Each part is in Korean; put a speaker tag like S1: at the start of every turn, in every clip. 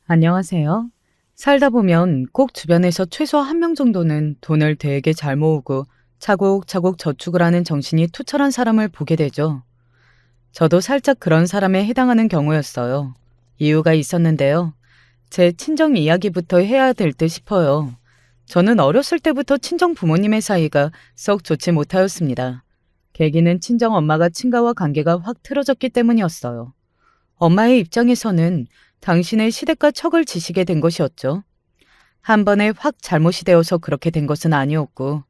S1: 안녕하세요. 살다 보면 꼭 주변에서 최소 한 명 정도는 돈을 되게 잘 모으고 차곡차곡 저축을 하는 정신이 투철한 사람을 보게 되죠. 저도 살짝 그런 사람에 해당하는 경우였어요. 이유가 있었는데요. 제 친정 이야기부터 해야 될 듯 싶어요. 저는 어렸을 때부터 친정 부모님의 사이가 썩 좋지 못하였습니다. 계기는 친정 엄마가 친가와 관계가 확 틀어졌기 때문이었어요. 엄마의 입장에서는 당신의 시댁과 척을 지시게 된 것이었죠. 한 번에 확 잘못이 되어서 그렇게 된 것은 아니었고,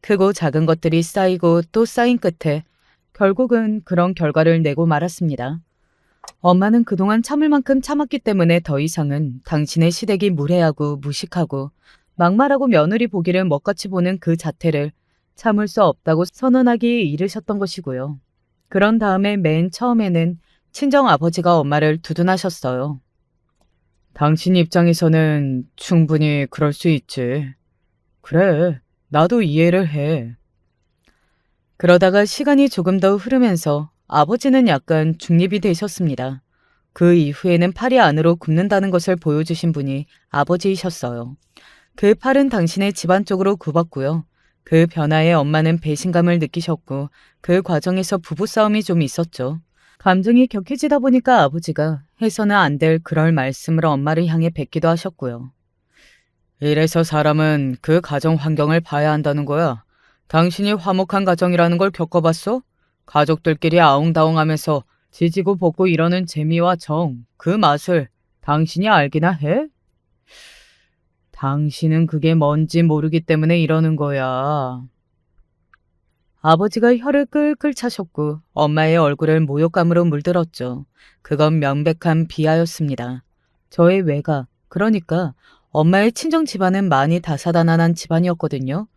S1: 크고 작은 것들이 쌓이고 또 쌓인 끝에 결국은 그런 결과를 내고 말았습니다. 엄마는 그동안 참을 만큼 참았기 때문에 더 이상은 당신의 시댁이 무례하고 무식하고 막말하고 며느리 보기를 먹같이 보는 그 자태를 참을 수 없다고 선언하기에 이르셨던 것이고요. 그런 다음에 맨 처음에는 친정 아버지가 엄마를 두둔하셨어요. 당신 입장에서는 충분히 그럴 수 있지. 그래, 나도 이해를 해. 그러다가 시간이 조금 더 흐르면서 아버지는 약간 중립이 되셨습니다. 그 이후에는 팔이 안으로 굽는다는 것을 보여주신 분이 아버지이셨어요. 그 팔은 당신의 집안 쪽으로 굽었고요. 그 변화에 엄마는 배신감을 느끼셨고 그 과정에서 부부싸움이 좀 있었죠. 감정이 격해지다 보니까 아버지가 해서는 안 될 그럴 말씀을 엄마를 향해 뱉기도 하셨고요. 이래서 사람은 그 가정 환경을 봐야 한다는 거야. 당신이 화목한 가정이라는 걸 겪어봤어? 가족들끼리 아웅다웅하면서 지지고 볶고 이러는 재미와 정, 그 맛을 당신이 알기나 해? 당신은 그게 뭔지 모르기 때문에 이러는 거야. 아버지가 혀를 끌끌 차셨고 엄마의 얼굴을 모욕감으로 물들었죠. 그건 명백한 비하였습니다. 저의 외가, 그러니까 엄마의 친정 집안은 많이 다사다난한 집안이었거든요.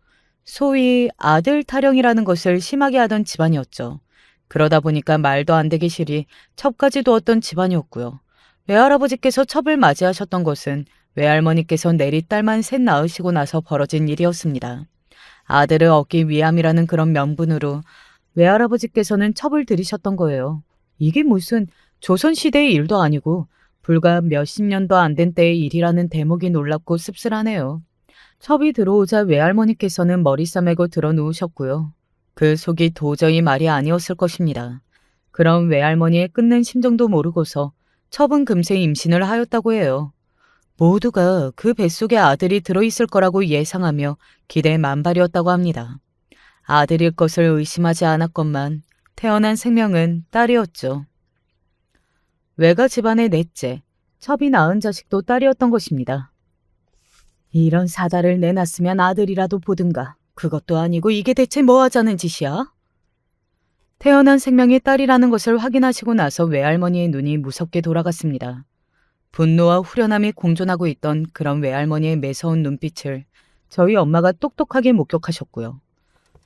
S1: 소위 아들 타령이라는 것을 심하게 하던 집안이었죠. 그러다 보니까 말도 안 되게 실이 첩까지 두었던 집안이었고요. 외할아버지께서 첩을 맞이하셨던 것은 외할머니께서 내리 딸만 셋 낳으시고 나서 벌어진 일이었습니다. 아들을 얻기 위함이라는 그런 명분으로 외할아버지께서는 첩을 들이셨던 거예요. 이게 무슨 조선시대의 일도 아니고 불과 몇십 년도 안 된 때의 일이라는 대목이 놀랍고 씁쓸하네요. 첩이 들어오자 외할머니께서는 머리 싸매고 들어 누우셨고요. 그 속이 도저히 말이 아니었을 것입니다. 그럼 외할머니의 끊는 심정도 모르고서 첩은 금세 임신을 하였다고 해요. 모두가 그 뱃속에 아들이 들어있을 거라고 예상하며 기대 만발이었다고 합니다. 아들일 것을 의심하지 않았건만 태어난 생명은 딸이었죠. 외가 집안의 넷째, 첩이 낳은 자식도 딸이었던 것입니다. 이런 사다를 내놨으면 아들이라도 보든가. 그것도 아니고 이게 대체 뭐 하자는 짓이야? 태어난 생명이 딸이라는 것을 확인하시고 나서 외할머니의 눈이 무섭게 돌아갔습니다. 분노와 후련함이 공존하고 있던 그런 외할머니의 매서운 눈빛을 저희 엄마가 똑똑하게 목격하셨고요.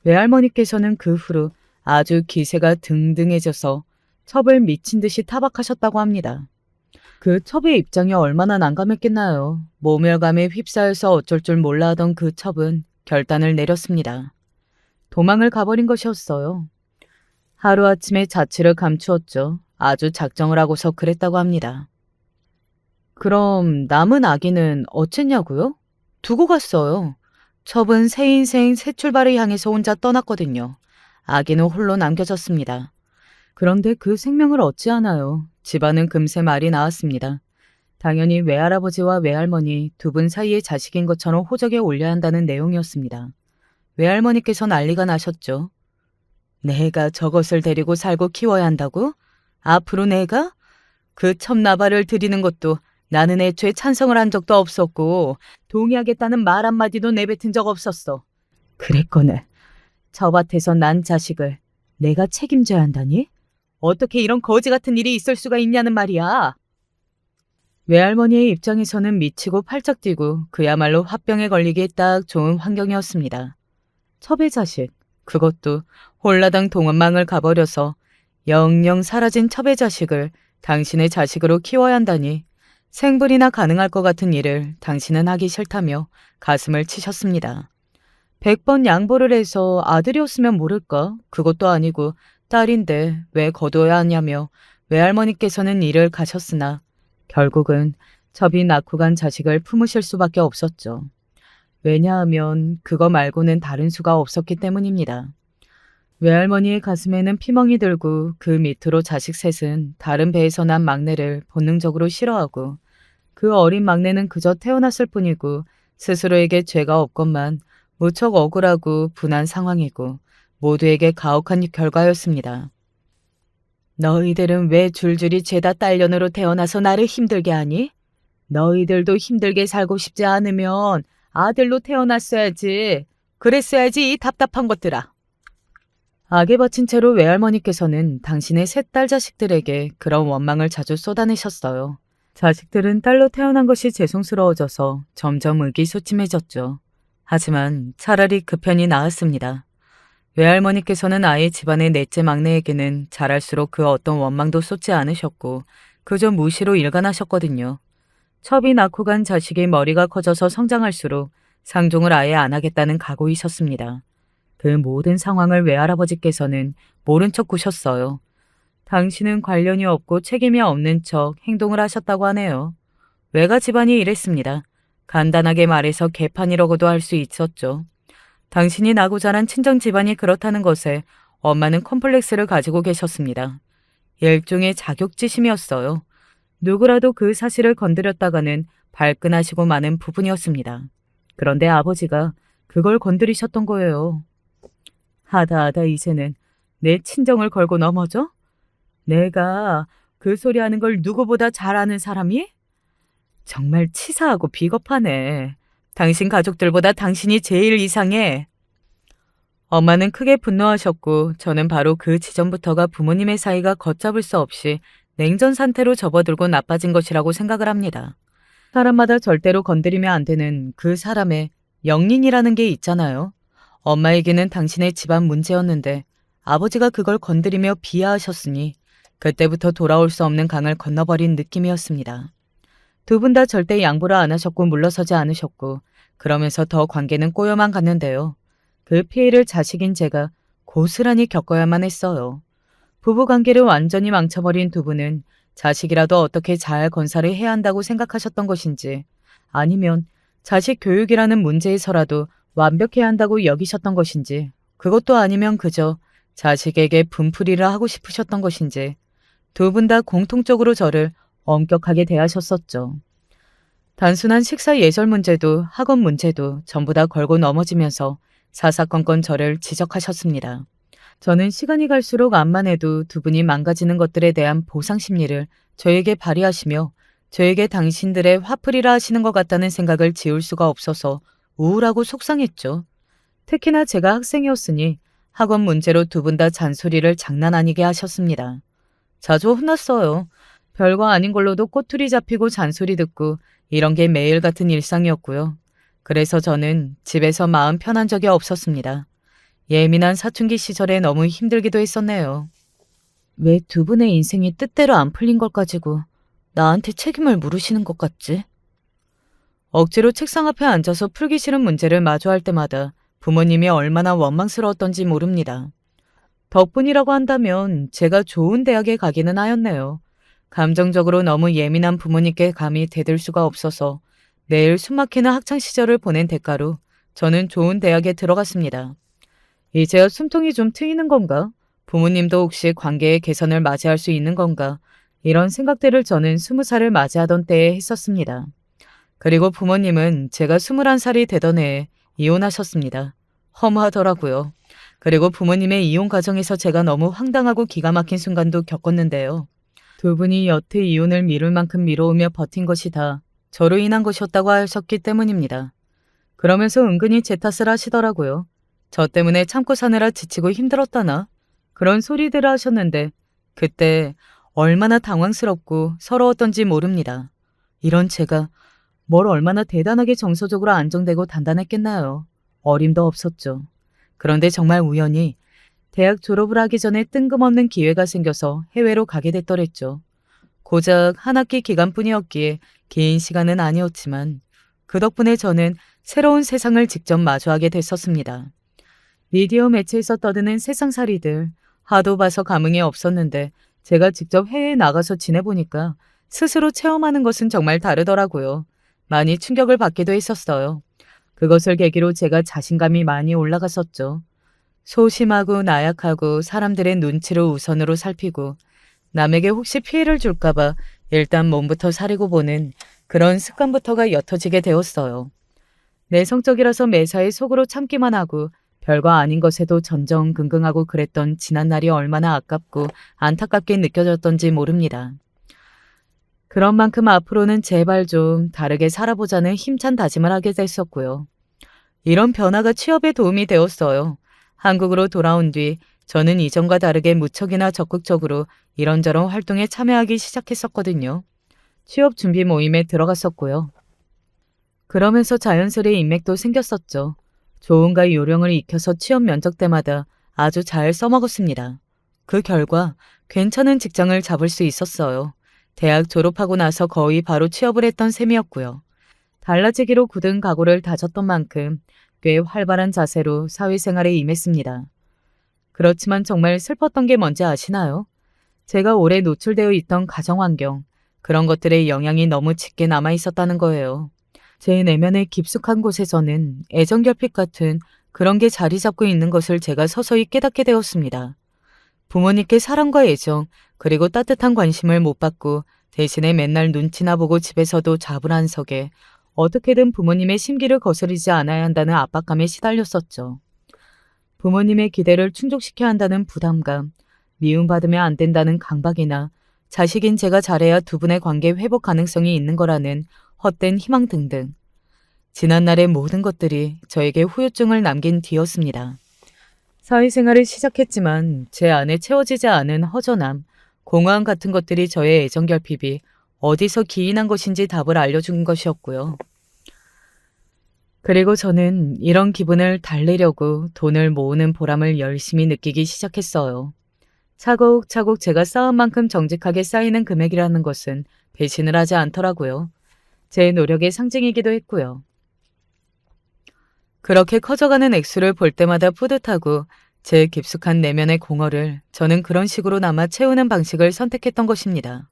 S1: 외할머니께서는 그 후로 아주 기세가 등등해져서 첩을 미친 듯이 타박하셨다고 합니다. 그 첩의 입장이 얼마나 난감했겠나요. 모멸감에 휩싸여서 어쩔 줄 몰라 하던 그 첩은 결단을 내렸습니다. 도망을 가버린 것이었어요. 하루아침에 자취를 감추었죠. 아주 작정을 하고서 그랬다고 합니다. 그럼 남은 아기는 어쨌냐고요? 두고 갔어요. 첩은 새 인생 새 출발을 향해서 혼자 떠났거든요. 아기는 홀로 남겨졌습니다. 그런데 그 생명을 어찌하나요? 집안은 금세 말이 나왔습니다. 당연히 외할아버지와 외할머니 두 분 사이의 자식인 것처럼 호적에 올려야 한다는 내용이었습니다. 외할머니께서 난리가 나셨죠. 내가 저것을 데리고 살고 키워야 한다고? 앞으로 내가? 그 첩나발을 들이는 것도 나는 애초에 찬성을 한 적도 없었고 동의하겠다는 말 한마디도 내뱉은 적 없었어. 그랬거늘. 저 밭에서 난 자식을 내가 책임져야 한다니? 어떻게 이런 거지 같은 일이 있을 수가 있냐는 말이야. 외할머니의 입장에서는 미치고 팔짝 뛰고 그야말로 화병에 걸리기에 딱 좋은 환경이었습니다. 첩의 자식, 그것도 홀라당 동원망을 가버려서 영영 사라진 첩의 자식을 당신의 자식으로 키워야 한다니 생불이나 가능할 것 같은 일을 당신은 하기 싫다며 가슴을 치셨습니다. 100번 양보를 해서 아들이었으면 모를까? 그것도 아니고 딸인데 왜 거둬야 하냐며 외할머니께서는 일을 가셨으나 결국은 첩이 낳고 간 자식을 품으실 수밖에 없었죠. 왜냐하면 그거 말고는 다른 수가 없었기 때문입니다. 외할머니의 가슴에는 피멍이 들고 그 밑으로 자식 셋은 다른 배에서 난 막내를 본능적으로 싫어하고 그 어린 막내는 그저 태어났을 뿐이고 스스로에게 죄가 없건만 무척 억울하고 분한 상황이고 모두에게 가혹한 결과였습니다. 너희들은 왜 줄줄이 죄다 딸년으로 태어나서 나를 힘들게 하니? 너희들도 힘들게 살고 싶지 않으면 아들로 태어났어야지. 그랬어야지 이 답답한 것들아. 악에 버친 채로 외할머니께서는 당신의 셋 딸 자식들에게 그런 원망을 자주 쏟아내셨어요. 자식들은 딸로 태어난 것이 죄송스러워져서 점점 의기소침해졌죠. 하지만 차라리 그 편이 나았습니다. 외할머니께서는 아예 집안의 넷째 막내에게는 자랄수록 그 어떤 원망도 쏟지 않으셨고 그저 무시로 일관하셨거든요. 첩이 낳고 간 자식이 머리가 커져서 성장할수록 상종을 아예 안 하겠다는 각오이셨습니다. 그 모든 상황을 외할아버지께서는 모른 척 구셨어요. 당신은 관련이 없고 책임이 없는 척 행동을 하셨다고 하네요. 외가 집안이 이랬습니다. 간단하게 말해서 개판이라고도 할 수 있었죠. 당신이 나고 자란 친정 집안이 그렇다는 것에 엄마는 컴플렉스를 가지고 계셨습니다. 일종의 자격지심이었어요. 누구라도 그 사실을 건드렸다가는 발끈하시고 마는 부분이었습니다. 그런데 아버지가 그걸 건드리셨던 거예요. 하다 이제는 내 친정을 걸고 넘어져? 내가 그 소리 하는 걸 누구보다 잘 아는 사람이? 정말 치사하고 비겁하네. 당신 가족들보다 당신이 제일 이상해. 엄마는 크게 분노하셨고 저는 바로 그 지점부터가 부모님의 사이가 걷잡을 수 없이 냉전 상태로 접어들고 나빠진 것이라고 생각을 합니다. 사람마다 절대로 건드리면 안 되는 그 사람의 영린이라는 게 있잖아요. 엄마에게는 당신의 집안 문제였는데 아버지가 그걸 건드리며 비하하셨으니 그때부터 돌아올 수 없는 강을 건너버린 느낌이었습니다. 두 분 다 절대 양보를 안 하셨고 물러서지 않으셨고 그러면서 더 관계는 꼬여만 갔는데요. 그 피해를 자식인 제가 고스란히 겪어야만 했어요. 부부관계를 완전히 망쳐버린 두 분은 자식이라도 어떻게 잘 건사를 해야 한다고 생각하셨던 것인지 아니면 자식 교육이라는 문제에서라도 완벽해야 한다고 여기셨던 것인지 그것도 아니면 그저 자식에게 분풀이를 하고 싶으셨던 것인지 두 분 다 공통적으로 저를 엄격하게 대하셨었죠. 단순한 식사 예절 문제도 학원 문제도 전부 다 걸고 넘어지면서 사사건건 저를 지적하셨습니다. 저는 시간이 갈수록 암만 해도 두 분이 망가지는 것들에 대한 보상 심리를 저에게 발휘하시며 저에게 당신들의 화풀이라 하시는 것 같다는 생각을 지울 수가 없어서 우울하고 속상했죠. 특히나 제가 학생이었으니 학원 문제로 두 분 다 잔소리를 장난 아니게 하셨습니다. 자주 혼났어요. 별거 아닌 걸로도 꼬투리 잡히고 잔소리 듣고 이런 게 매일 같은 일상이었고요. 그래서 저는 집에서 마음 편한 적이 없었습니다. 예민한 사춘기 시절에 너무 힘들기도 했었네요. 왜 두 분의 인생이 뜻대로 안 풀린 걸 가지고 나한테 책임을 물으시는 것 같지? 억지로 책상 앞에 앉아서 풀기 싫은 문제를 마주할 때마다 부모님이 얼마나 원망스러웠던지 모릅니다. 덕분이라고 한다면 제가 좋은 대학에 가기는 하였네요. 감정적으로 너무 예민한 부모님께 감히 대들 수가 없어서 매일 숨막히는 학창시절을 보낸 대가로 저는 좋은 대학에 들어갔습니다. 이제야 숨통이 좀 트이는 건가? 부모님도 혹시 관계의 개선을 맞이할 수 있는 건가? 이런 생각들을 저는 20살을 맞이하던 때에 했었습니다. 그리고 부모님은 제가 21살이 되던 해에 이혼하셨습니다. 허무하더라고요. 그리고 부모님의 이혼 과정에서 제가 너무 황당하고 기가 막힌 순간도 겪었는데요. 두 분이 여태 이혼을 미룰 만큼 미뤄오며 버틴 것이 다 저로 인한 것이었다고 하셨기 때문입니다. 그러면서 은근히 제 탓을 하시더라고요. 저 때문에 참고 사느라 지치고 힘들었다나 그런 소리들을 하셨는데 그때 얼마나 당황스럽고 서러웠던지 모릅니다. 이런 제가 뭘 얼마나 대단하게 정서적으로 안정되고 단단했겠나요. 어림도 없었죠. 그런데 정말 우연히 대학 졸업을 하기 전에 뜬금없는 기회가 생겨서 해외로 가게 됐더랬죠. 고작 한 학기 기간뿐이었기에 긴 시간은 아니었지만 그 덕분에 저는 새로운 세상을 직접 마주하게 됐었습니다. 미디어 매체에서 떠드는 세상살이들 하도 봐서 감흥이 없었는데 제가 직접 해외에 나가서 지내보니까 스스로 체험하는 것은 정말 다르더라고요. 많이 충격을 받기도 했었어요. 그것을 계기로 제가 자신감이 많이 올라갔었죠. 소심하고 나약하고 사람들의 눈치를 우선으로 살피고 남에게 혹시 피해를 줄까봐 일단 몸부터 사리고 보는 그런 습관부터가 옅어지게 되었어요. 내성적이라서 매사에 속으로 참기만 하고 별거 아닌 것에도 전전긍긍하고 그랬던 지난 날이 얼마나 아깝고 안타깝게 느껴졌던지 모릅니다. 그런 만큼 앞으로는 제발 좀 다르게 살아보자는 힘찬 다짐을 하게 됐었고요. 이런 변화가 취업에 도움이 되었어요. 한국으로 돌아온 뒤 저는 이전과 다르게 무척이나 적극적으로 이런저런 활동에 참여하기 시작했었거든요. 취업 준비 모임에 들어갔었고요. 그러면서 자연스레 인맥도 생겼었죠. 조언과 요령을 익혀서 취업 면접 때마다 아주 잘 써먹었습니다. 그 결과 괜찮은 직장을 잡을 수 있었어요. 대학 졸업하고 나서 거의 바로 취업을 했던 셈이었고요. 달라지기로 굳은 각오를 다졌던 만큼 꽤 활발한 자세로 사회생활에 임했습니다. 그렇지만 정말 슬펐던 게 뭔지 아시나요? 제가 오래 노출되어 있던 가정환경, 그런 것들의 영향이 너무 짙게 남아 있었다는 거예요. 제 내면의 깊숙한 곳에서는 애정결핍 같은 그런 게 자리 잡고 있는 것을 제가 서서히 깨닫게 되었습니다. 부모님께 사랑과 애정, 그리고 따뜻한 관심을 못 받고 대신에 맨날 눈치나 보고 집에서도 자불안석에 어떻게든 부모님의 심기를 거스르지 않아야 한다는 압박감에 시달렸었죠. 부모님의 기대를 충족시켜야 한다는 부담감, 미움받으면 안 된다는 강박이나 자식인 제가 잘해야 두 분의 관계 회복 가능성이 있는 거라는 헛된 희망 등등. 지난날의 모든 것들이 저에게 후유증을 남긴 뒤였습니다. 사회생활을 시작했지만 제 안에 채워지지 않은 허전함, 공허함 같은 것들이 저의 애정결핍이 어디서 기인한 것인지 답을 알려준 것이었고요. 그리고 저는 이런 기분을 달래려고 돈을 모으는 보람을 열심히 느끼기 시작했어요. 차곡차곡 제가 쌓은 만큼 정직하게 쌓이는 금액이라는 것은 배신을 하지 않더라고요. 제 노력의 상징이기도 했고요. 그렇게 커져가는 액수를 볼 때마다 뿌듯하고 제 깊숙한 내면의 공허를 저는 그런 식으로나마 채우는 방식을 선택했던 것입니다.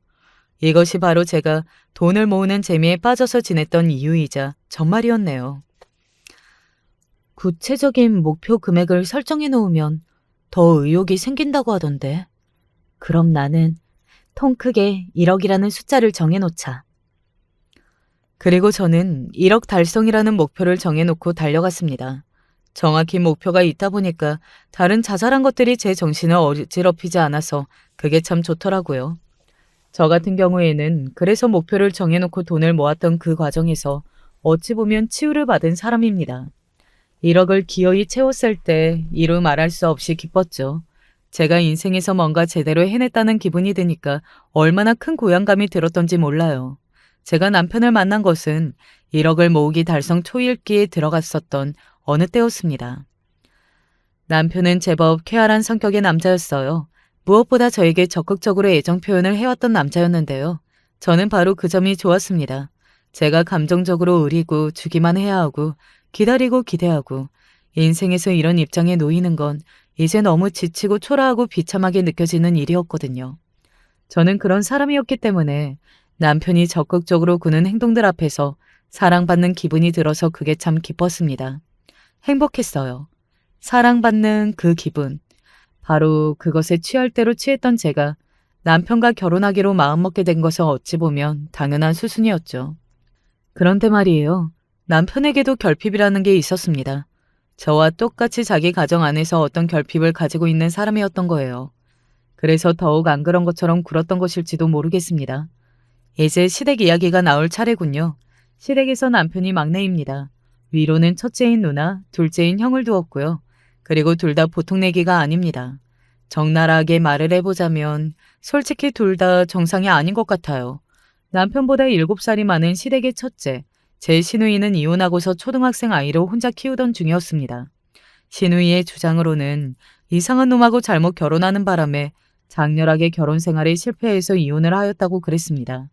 S1: 이것이 바로 제가 돈을 모으는 재미에 빠져서 지냈던 이유이자 전말이었네요. 구체적인 목표 금액을 설정해 놓으면 더 의욕이 생긴다고 하던데. 그럼 나는 통 크게 1억이라는 숫자를 정해 놓자. 그리고 저는 1억 달성이라는 목표를 정해놓고 달려갔습니다. 정확히 목표가 있다 보니까 다른 자잘한 것들이 제 정신을 어지럽히지 않아서 그게 참 좋더라고요. 저 같은 경우에는 그래서 목표를 정해놓고 돈을 모았던 그 과정에서 어찌 보면 치유를 받은 사람입니다. 1억을 기어이 채웠을 때 이루 말할 수 없이 기뻤죠. 제가 인생에서 뭔가 제대로 해냈다는 기분이 드니까 얼마나 큰 고향감이 들었던지 몰라요. 제가 남편을 만난 것은 1억을 모으기 달성 초읽기에 들어갔었던 어느 때였습니다. 남편은 제법 쾌활한 성격의 남자였어요. 무엇보다 저에게 적극적으로 애정 표현을 해왔던 남자였는데요. 저는 바로 그 점이 좋았습니다. 제가 감정적으로 의리고 주기만 해야 하고 기다리고 기대하고 인생에서 이런 입장에 놓이는 건 이제 너무 지치고 초라하고 비참하게 느껴지는 일이었거든요. 저는 그런 사람이었기 때문에 남편이 적극적으로 구는 행동들 앞에서 사랑받는 기분이 들어서 그게 참 기뻤습니다. 행복했어요. 사랑받는 그 기분. 바로 그것에 취할 대로 취했던 제가 남편과 결혼하기로 마음먹게 된 것은 어찌 보면 당연한 수순이었죠. 그런데 말이에요. 남편에게도 결핍이라는 게 있었습니다. 저와 똑같이 자기 가정 안에서 어떤 결핍을 가지고 있는 사람이었던 거예요. 그래서 더욱 안 그런 것처럼 굴었던 것일지도 모르겠습니다. 이제 시댁 이야기가 나올 차례군요. 시댁에서 남편이 막내입니다. 위로는 첫째인 누나, 둘째인 형을 두었고요. 그리고 둘 다 보통 내기가 아닙니다. 적나라하게 말을 해보자면 솔직히 둘 다 정상이 아닌 것 같아요. 남편보다 7살이 많은 시댁의 첫째, 제 시누이는 이혼하고서 초등학생 아이로 혼자 키우던 중이었습니다. 시누이의 주장으로는 이상한 놈하고 잘못 결혼하는 바람에 장렬하게 결혼 생활에 실패해서 이혼을 하였다고 그랬습니다.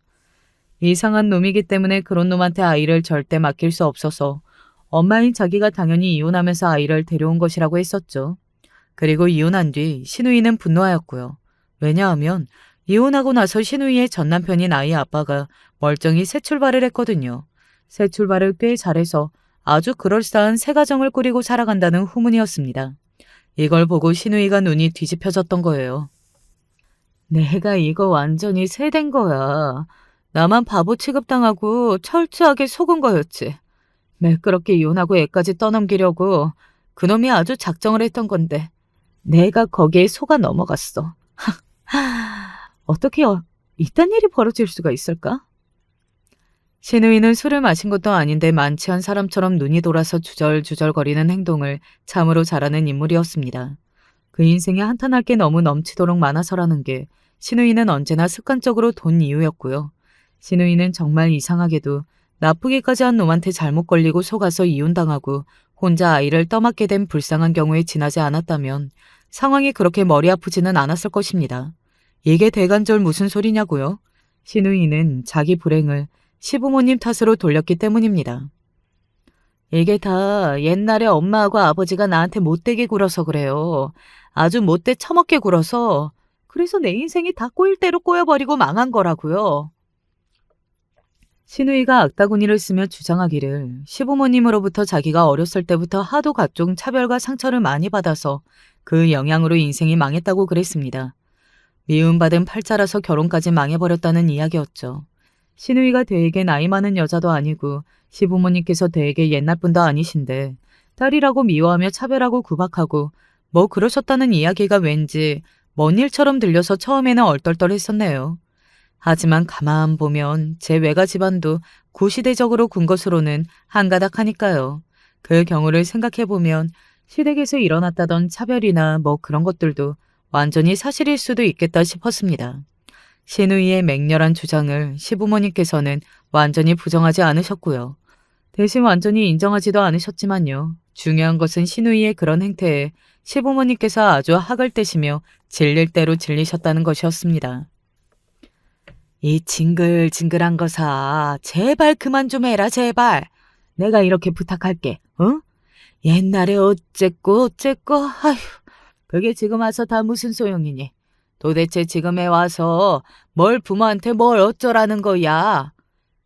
S1: 이상한 놈이기 때문에 그런 놈한테 아이를 절대 맡길 수 없어서 엄마인 자기가 당연히 이혼하면서 아이를 데려온 것이라고 했었죠. 그리고 이혼한 뒤 시누이는 분노하였고요. 왜냐하면 이혼하고 나서 신우이의 전 남편인 아이 아빠가 멀쩡히 새 출발을 했거든요. 새 출발을 꽤 잘해서 아주 그럴싸한 새 가정을 꾸리고 살아간다는 후문이었습니다. 이걸 보고 신우이가 눈이 뒤집혀졌던 거예요. 내가 이거 완전히 새된 거야. 나만 바보 취급당하고 철저하게 속은 거였지. 매끄럽게 이혼하고 애까지 떠넘기려고 그놈이 아주 작정을 했던 건데 내가 거기에 속아 넘어갔어. 어떻게 이딴 일이 벌어질 수가 있을까? 신우이는 술을 마신 것도 아닌데 만취한 사람처럼 눈이 돌아서 주절주절거리는 행동을 참으로 잘하는 인물이었습니다. 그 인생에 한탄할 게 너무 넘치도록 많아서라는 게 신우이는 언제나 습관적으로 돈 이유였고요. 신우이는 정말 이상하게도 나쁘게까지 한 놈한테 잘못 걸리고 속아서 이혼당하고 혼자 아이를 떠맡게 된 불쌍한 경우에 지나지 않았다면 상황이 그렇게 머리 아프지는 않았을 것입니다. 이게 대간절 무슨 소리냐고요? 신우이는 자기 불행을 시부모님 탓으로 돌렸기 때문입니다. 이게 다 옛날에 엄마하고 아버지가 나한테 못되게 굴어서 그래요. 아주 못돼 처먹게 굴어서. 그래서 내 인생이 다 꼬일 대로 꼬여버리고 망한 거라고요. 신우이가 악다구니를 쓰며 주장하기를 시부모님으로부터 자기가 어렸을 때부터 하도 각종 차별과 상처를 많이 받아서 그 영향으로 인생이 망했다고 그랬습니다. 미움받은 팔자라서 결혼까지 망해버렸다는 이야기였죠. 신우이가 되게 나이 많은 여자도 아니고 시부모님께서 되게 옛날 분도 아니신데 딸이라고 미워하며 차별하고 구박하고 뭐 그러셨다는 이야기가 왠지 먼 일처럼 들려서 처음에는 얼떨떨했었네요. 하지만 가만 보면 제 외가 집안도 구시대적으로 군 것으로는 한가닥하니까요. 그 경우를 생각해보면 시댁에서 일어났다던 차별이나 뭐 그런 것들도 완전히 사실일 수도 있겠다 싶었습니다. 신우이의 맹렬한 주장을 시부모님께서는 완전히 부정하지 않으셨고요. 대신 완전히 인정하지도 않으셨지만요. 중요한 것은 신우이의 그런 행태에 시부모님께서 아주 학을 떼시며 질릴 대로 질리셨다는 것이었습니다. 이 징글징글한 거사 제발 그만 좀 해라 제발. 내가 이렇게 부탁할게. 어? 옛날에 어쨌고 아휴 그게 지금 와서 다 무슨 소용이니. 도대체 지금에 와서 뭘 부모한테 뭘 어쩌라는 거야.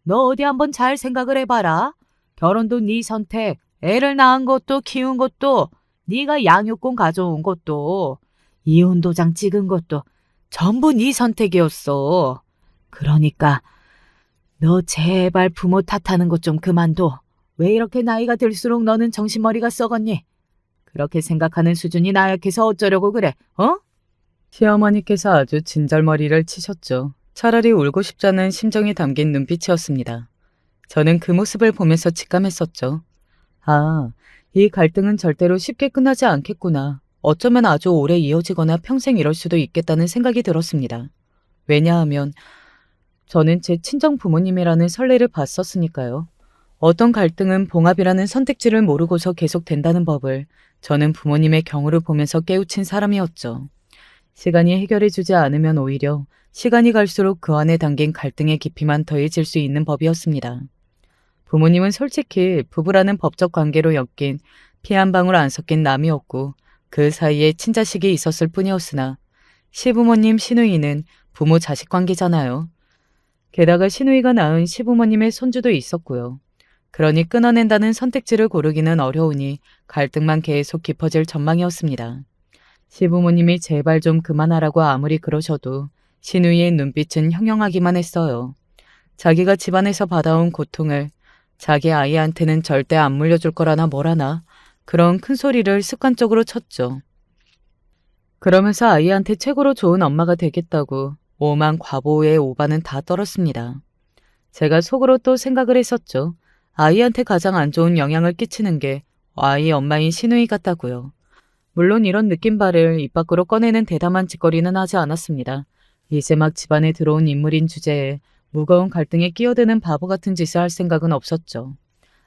S1: 너 어디 한번 잘 생각을 해봐라. 결혼도 네 선택, 애를 낳은 것도 키운 것도 네가 양육권 가져온 것도 이혼 도장 찍은 것도 전부 네 선택이었어. 그러니까 너 제발 부모 탓하는 것 좀 그만둬. 왜 이렇게 나이가 들수록 너는 정신머리가 썩었니? 그렇게 생각하는 수준이 나약해서 어쩌려고 그래, 어? 시어머니께서 아주 진절머리를 치셨죠. 차라리 울고 싶자는 심정이 담긴 눈빛이었습니다. 저는 그 모습을 보면서 직감했었죠. 아, 이 갈등은 절대로 쉽게 끝나지 않겠구나. 어쩌면 아주 오래 이어지거나 평생 이럴 수도 있겠다는 생각이 들었습니다. 왜냐하면 저는 제 친정 부모님이라는 선례를 봤었으니까요. 어떤 갈등은 봉합이라는 선택지를 모르고서 계속된다는 법을 저는 부모님의 경우를 보면서 깨우친 사람이었죠. 시간이 해결해주지 않으면 오히려 시간이 갈수록 그 안에 담긴 갈등의 깊이만 더해질 수 있는 법이었습니다. 부모님은 솔직히 부부라는 법적 관계로 엮인 피 한 방울 안 섞인 남이었고 그 사이에 친자식이 있었을 뿐이었으나 시부모님 신우이는 부모 자식 관계잖아요. 게다가 신우이가 낳은 시부모님의 손주도 있었고요. 그러니 끊어낸다는 선택지를 고르기는 어려우니 갈등만 계속 깊어질 전망이었습니다. 시부모님이 제발 좀 그만하라고 아무리 그러셔도 신우이의 눈빛은 형형하기만 했어요. 자기가 집안에서 받아온 고통을 자기 아이한테는 절대 안 물려줄 거라나 뭐라나 그런 큰 소리를 습관적으로 쳤죠. 그러면서 아이한테 최고로 좋은 엄마가 되겠다고 오만 과보의 오반은 다 떨었습니다. 제가 속으로 또 생각을 했었죠. 아이한테 가장 안 좋은 영향을 끼치는 게 아이 엄마인 신우이 같다고요. 물론 이런 느낌발을 입 밖으로 꺼내는 대담한 짓거리는 하지 않았습니다. 이제 막 집안에 들어온 인물인 주제에 무거운 갈등에 끼어드는 바보 같은 짓을 할 생각은 없었죠.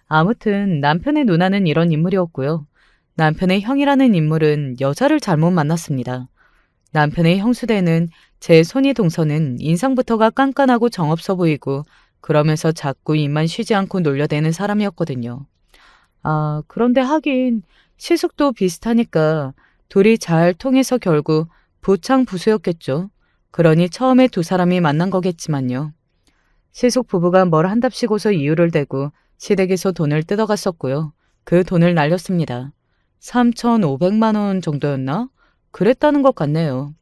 S1: 아무튼 남편의 누나는 이런 인물이었고요. 남편의 형이라는 인물은 여자를 잘못 만났습니다. 남편의 형수대는 제 손이 동서는 인상부터가 깐깐하고 정없어 보이고 그러면서 자꾸 입만 쉬지 않고 놀려대는 사람이었거든요. 아, 그런데 하긴 시숙도 비슷하니까 둘이 잘 통해서 결국 부창부수였겠죠. 그러니 처음에 두 사람이 만난 거겠지만요. 시숙 부부가 뭘 한답시고서 이유를 대고 시댁에서 돈을 뜯어갔었고요. 그 돈을 날렸습니다. 3,500만 원 정도였나? 그랬다는 것 같네요.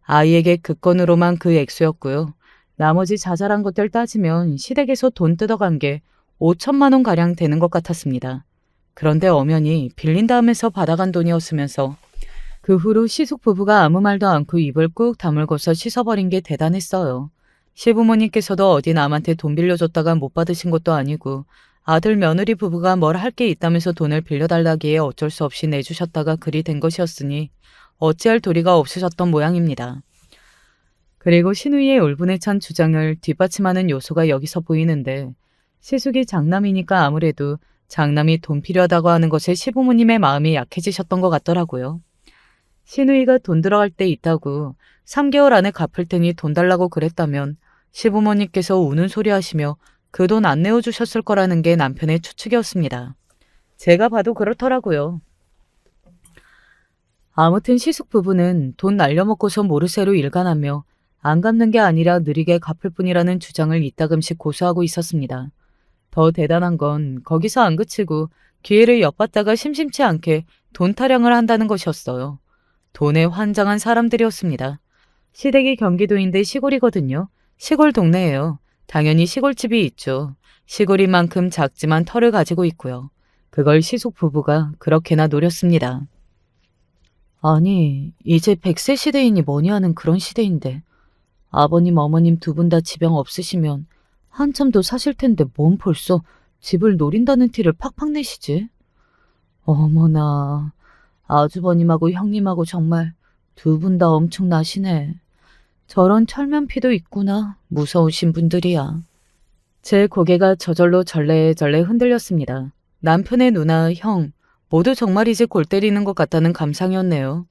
S1: 아이에게 그 건으로만 그 액수였고요. 나머지 자잘한 것들 따지면 시댁에서 돈 뜯어간 게 5천만 원 가량 되는 것 같았습니다. 그런데 엄연히 빌린 다음에서 받아간 돈이었으면서 그 후로 시숙 부부가 아무 말도 않고 입을 꾹 다물고서 씻어버린 게 대단했어요. 시부모님께서도 어디 남한테 돈 빌려줬다가 못 받으신 것도 아니고 아들 며느리 부부가 뭘 할 게 있다면서 돈을 빌려달라기에 어쩔 수 없이 내주셨다가 그리 된 것이었으니 어찌할 도리가 없으셨던 모양입니다. 그리고 신우이의 울분에 찬 주장을 뒷받침하는 요소가 여기서 보이는데 시숙이 장남이니까 아무래도 장남이 돈 필요하다고 하는 것에 시부모님의 마음이 약해지셨던 것 같더라고요. 신우이가 돈 들어갈 때 있다고 3개월 안에 갚을 테니 돈 달라고 그랬다면 시부모님께서 우는 소리 하시며 그 돈 안 내어주셨을 거라는 게 남편의 추측이었습니다. 제가 봐도 그렇더라고요. 아무튼 시숙 부부는 돈 날려먹고서 모르쇠로 일관하며 안 갚는 게 아니라 느리게 갚을 뿐이라는 주장을 이따금씩 고수하고 있었습니다. 더 대단한 건 거기서 안 그치고 기회를 엿봤다가 심심치 않게 돈 타령을 한다는 것이었어요. 돈에 환장한 사람들이었습니다. 시댁이 경기도인데 시골이거든요. 시골 동네예요. 당연히 시골집이 있죠. 시골인 만큼 작지만 터를 가지고 있고요. 그걸 시숙 부부가 그렇게나 노렸습니다. 아니, 이제 100세 시대이니 뭐니 하는 그런 시대인데 아버님, 어머님 두 분 다 지병 없으시면 한참 더 사실 텐데 뭔 벌써 집을 노린다는 티를 팍팍 내시지? 어머나, 아주버님하고 형님하고 정말 두 분 다 엄청나시네. 저런 철면피도 있구나. 무서우신 분들이야. 제 고개가 저절로 절레절레 흔들렸습니다. 남편의 누나, 형 모두 정말 이제 골 때리는 것 같다는 감상이었네요.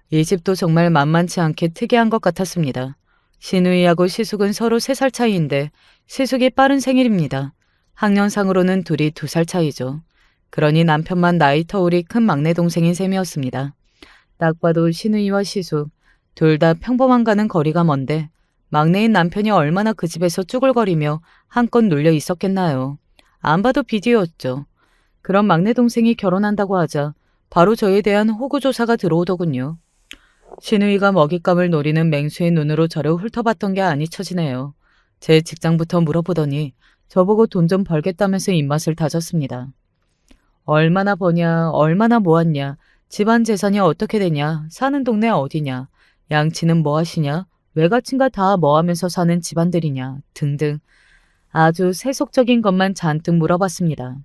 S1: 이 집도 정말 만만치 않게 특이한 것 같았습니다. 신우이하고 시숙은 서로 3살 차이인데 시숙이 빠른 생일입니다. 학년상으로는 둘이 2살 차이죠. 그러니 남편만 나이 터울이 큰 막내 동생인 셈이었습니다. 딱 봐도 신우이와 시숙 둘 다 평범한가는 거리가 먼데 막내인 남편이 얼마나 그 집에서 쭈글거리며 한껏 눌려 있었겠나요. 안 봐도 비디오였죠. 그런 막내 동생이 결혼한다고 하자 바로 저에 대한 호구조사가 들어오더군요. 신우이가 먹잇감을 노리는 맹수의 눈으로 저를 훑어봤던 게 아니 쳐지네요. 제 직장부터 물어보더니 저보고 돈 좀 벌겠다면서 입맛을 다졌습니다. 얼마나 버냐, 얼마나 모았냐, 집안 재산이 어떻게 되냐, 사는 동네 어디냐, 양치는 뭐 하시냐, 외가친가 다 뭐 하면서 사는 집안들이냐 등등 아주 세속적인 것만 잔뜩 물어봤습니다.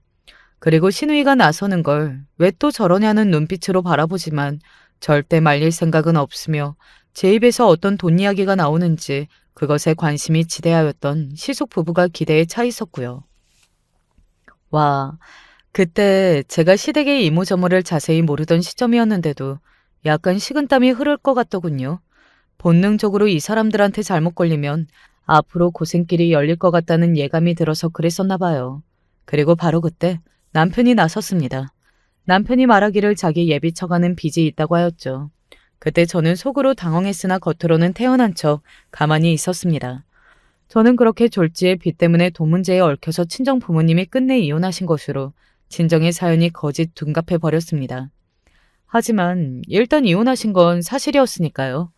S1: 그리고 신우이가 나서는 걸 왜 또 저러냐는 눈빛으로 바라보지만 절대 말릴 생각은 없으며 제 입에서 어떤 돈 이야기가 나오는지 그것에 관심이 지대하였던 시숙 부부가 기대에 차 있었고요. 와, 그때 제가 시댁의 이모저모를 자세히 모르던 시점이었는데도 약간 식은땀이 흐를 것 같더군요. 본능적으로 이 사람들한테 잘못 걸리면 앞으로 고생길이 열릴 것 같다는 예감이 들어서 그랬었나 봐요. 그리고 바로 그때 남편이 나섰습니다. 남편이 말하기를 자기 예비 처가는 빚이 있다고 하였죠. 그때 저는 속으로 당황했으나 겉으로는 태연한 척 가만히 있었습니다. 저는 그렇게 졸지에 빚 때문에 돈 문제에 얽혀서 친정 부모님이 끝내 이혼하신 것으로 진정의 사연이 거짓 둔갑해 버렸습니다. 하지만 일단 이혼하신 건 사실이었으니까요.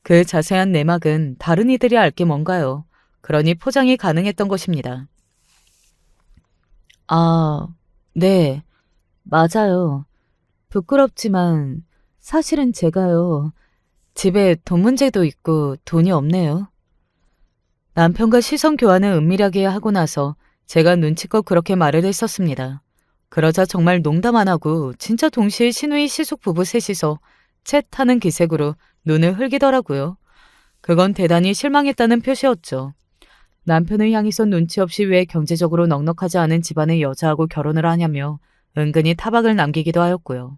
S1: 그 자세한 내막은 다른 이들이 알 게 뭔가요. 그러니 포장이 가능했던 것입니다. 아, 네, 맞아요. 부끄럽지만 사실은 제가요. 집에 돈 문제도 있고 돈이 없네요. 남편과 시선 교환을 은밀하게 하고 나서 제가 눈치껏 그렇게 말을 했었습니다. 그러자 정말 농담 안 하고 진짜 동시에 신우이 시숙 부부 셋이서 채 타는 기색으로 눈을 흘기더라고요. 그건 대단히 실망했다는 표시였죠. 남편을 향해서 눈치 없이 왜 경제적으로 넉넉하지 않은 집안의 여자하고 결혼을 하냐며 은근히 타박을 남기기도 하였고요.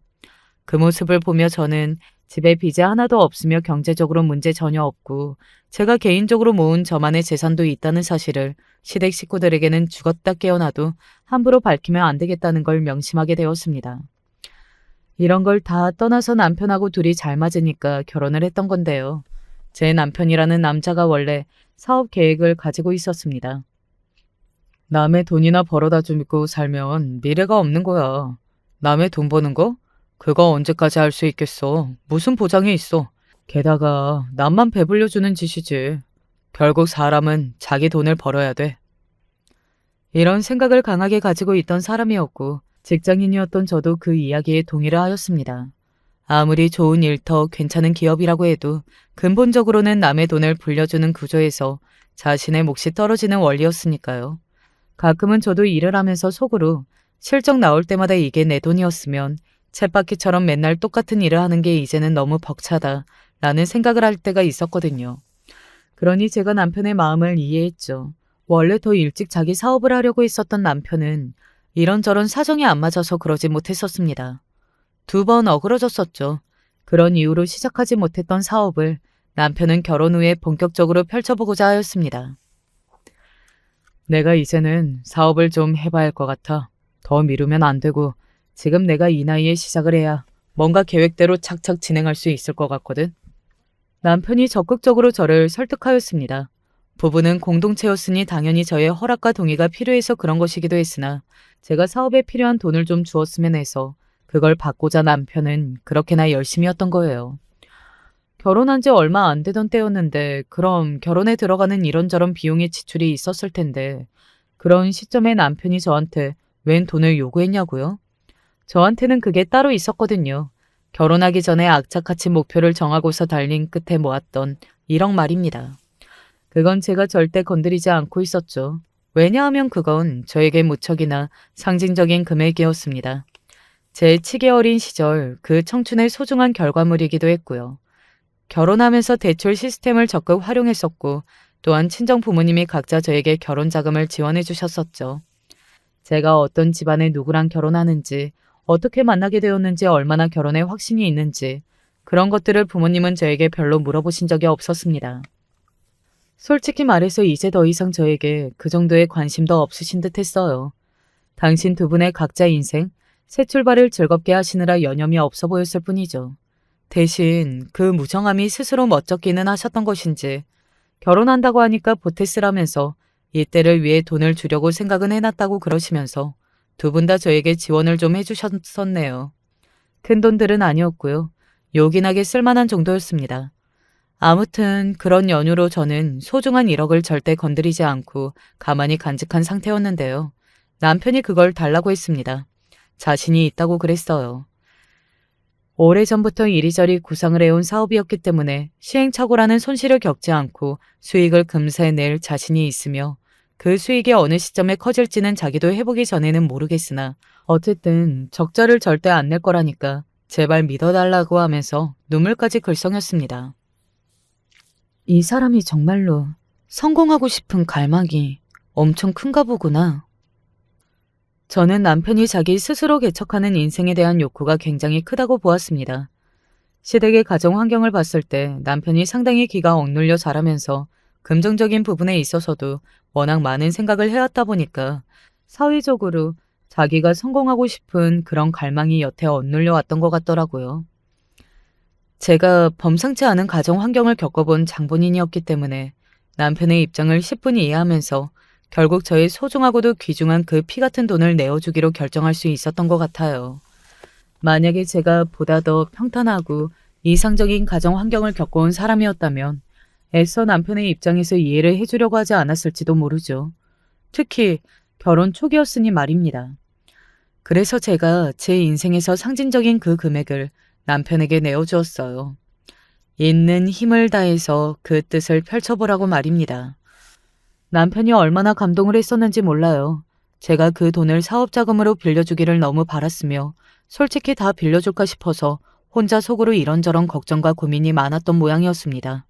S1: 그 모습을 보며 저는 집에 빚이 하나도 없으며 경제적으로 문제 전혀 없고 제가 개인적으로 모은 저만의 재산도 있다는 사실을 시댁 식구들에게는 죽었다 깨어나도 함부로 밝히면 안 되겠다는 걸 명심하게 되었습니다. 이런 걸 다 떠나서 남편하고 둘이 잘 맞으니까 결혼을 했던 건데요. 제 남편이라는 남자가 원래 사업 계획을 가지고 있었습니다. 남의 돈이나 벌어다 주고 살면 미래가 없는 거야. 남의 돈 버는 거? 그거 언제까지 할 수 있겠어. 무슨 보장이 있어. 게다가 남만 배불려 주는 짓이지. 결국 사람은 자기 돈을 벌어야 돼. 이런 생각을 강하게 가지고 있던 사람이었고 직장인이었던 저도 그 이야기에 동의를 하였습니다. 아무리 좋은 일터 괜찮은 기업이라고 해도 근본적으로는 남의 돈을 불려주는 구조에서 자신의 몫이 떨어지는 원리였으니까요. 가끔은 저도 일을 하면서 속으로 실적 나올 때마다 이게 내 돈이었으면 쳇바퀴처럼 맨날 똑같은 일을 하는 게 이제는 너무 벅차다 라는 생각을 할 때가 있었거든요. 그러니 제가 남편의 마음을 이해했죠. 원래 더 일찍 자기 사업을 하려고 했었던 남편은 이런저런 사정이 안 맞아서 그러지 못했었습니다. 2번 어그러졌었죠. 그런 이유로 시작하지 못했던 사업을 남편은 결혼 후에 본격적으로 펼쳐보고자 하였습니다. 내가 이제는 사업을 좀 해봐야 할 것 같아. 더 미루면 안 되고 지금 내가 이 나이에 시작을 해야 뭔가 계획대로 착착 진행할 수 있을 것 같거든. 남편이 적극적으로 저를 설득하였습니다. 부부는 공동체였으니 당연히 저의 허락과 동의가 필요해서 그런 것이기도 했으나 제가 사업에 필요한 돈을 좀 주었으면 해서 그걸 받고자 남편은 그렇게나 열심히였던 거예요. 결혼한 지 얼마 안 되던 때였는데 그럼 결혼에 들어가는 이런저런 비용의 지출이 있었을 텐데 그런 시점에 남편이 저한테 웬 돈을 요구했냐고요? 저한테는 그게 따로 있었거든요. 결혼하기 전에 악착같이 목표를 정하고서 달린 끝에 모았던 1억 말입니다. 그건 제가 절대 건드리지 않고 있었죠. 왜냐하면 그건 저에게 무척이나 상징적인 금액이었습니다. 제 치기 어린 시절 그 청춘의 소중한 결과물이기도 했고요. 결혼하면서 대출 시스템을 적극 활용했었고 또한 친정 부모님이 각자 저에게 결혼 자금을 지원해 주셨었죠. 제가 어떤 집안의 누구랑 결혼하는지, 어떻게 만나게 되었는지, 얼마나 결혼에 확신이 있는지 그런 것들을 부모님은 저에게 별로 물어보신 적이 없었습니다. 솔직히 말해서 이제 더 이상 저에게 그 정도의 관심도 없으신 듯 했어요. 당신 두 분의 각자 인생, 새 출발을 즐겁게 하시느라 여념이 없어 보였을 뿐이죠. 대신 그 무정함이 스스로 멋쩍기는 하셨던 것인지 결혼한다고 하니까 보태쓰라면서 이때를 위해 돈을 주려고 생각은 해놨다고 그러시면서 두 분 다 저에게 지원을 좀 해주셨었네요. 큰 돈들은 아니었고요. 요긴하게 쓸만한 정도였습니다. 아무튼 그런 연유로 저는 소중한 1억을 절대 건드리지 않고 가만히 간직한 상태였는데요. 남편이 그걸 달라고 했습니다. 자신이 있다고 그랬어요. 오래전부터 이리저리 구상을 해온 사업이었기 때문에 시행착오라는 손실을 겪지 않고 수익을 금세 낼 자신이 있으며 그 수익이 어느 시점에 커질지는 자기도 해보기 전에는 모르겠으나 어쨌든 적자를 절대 안 낼 거라니까 제발 믿어달라고 하면서 눈물까지 글썽였습니다. 이 사람이 정말로 성공하고 싶은 갈망이 엄청 큰가 보구나. 저는 남편이 자기 스스로 개척하는 인생에 대한 욕구가 굉장히 크다고 보았습니다. 시댁의 가정 환경을 봤을 때 남편이 상당히 기가 억눌려 자라면서 금전적인 부분에 있어서도 워낙 많은 생각을 해왔다 보니까 사회적으로 자기가 성공하고 싶은 그런 갈망이 여태 억눌려 왔던 것 같더라고요. 제가 범상치 않은 가정 환경을 겪어본 장본인이었기 때문에 남편의 입장을 10분 이해하면서 결국 저의 소중하고도 귀중한 그 피 같은 돈을 내어주기로 결정할 수 있었던 것 같아요. 만약에 제가 보다 더 평탄하고 이상적인 가정 환경을 겪어온 사람이었다면 애써 남편의 입장에서 이해를 해주려고 하지 않았을지도 모르죠. 특히 결혼 초기였으니 말입니다. 그래서 제가 제 인생에서 상징적인 그 금액을 남편에게 내어주었어요. 있는 힘을 다해서 그 뜻을 펼쳐보라고 말입니다. 남편이 얼마나 감동을 했었는지 몰라요. 제가 그 돈을 사업자금으로 빌려주기를 너무 바랐으며 솔직히 다 빌려줄까 싶어서 혼자 속으로 이런저런 걱정과 고민이 많았던 모양이었습니다.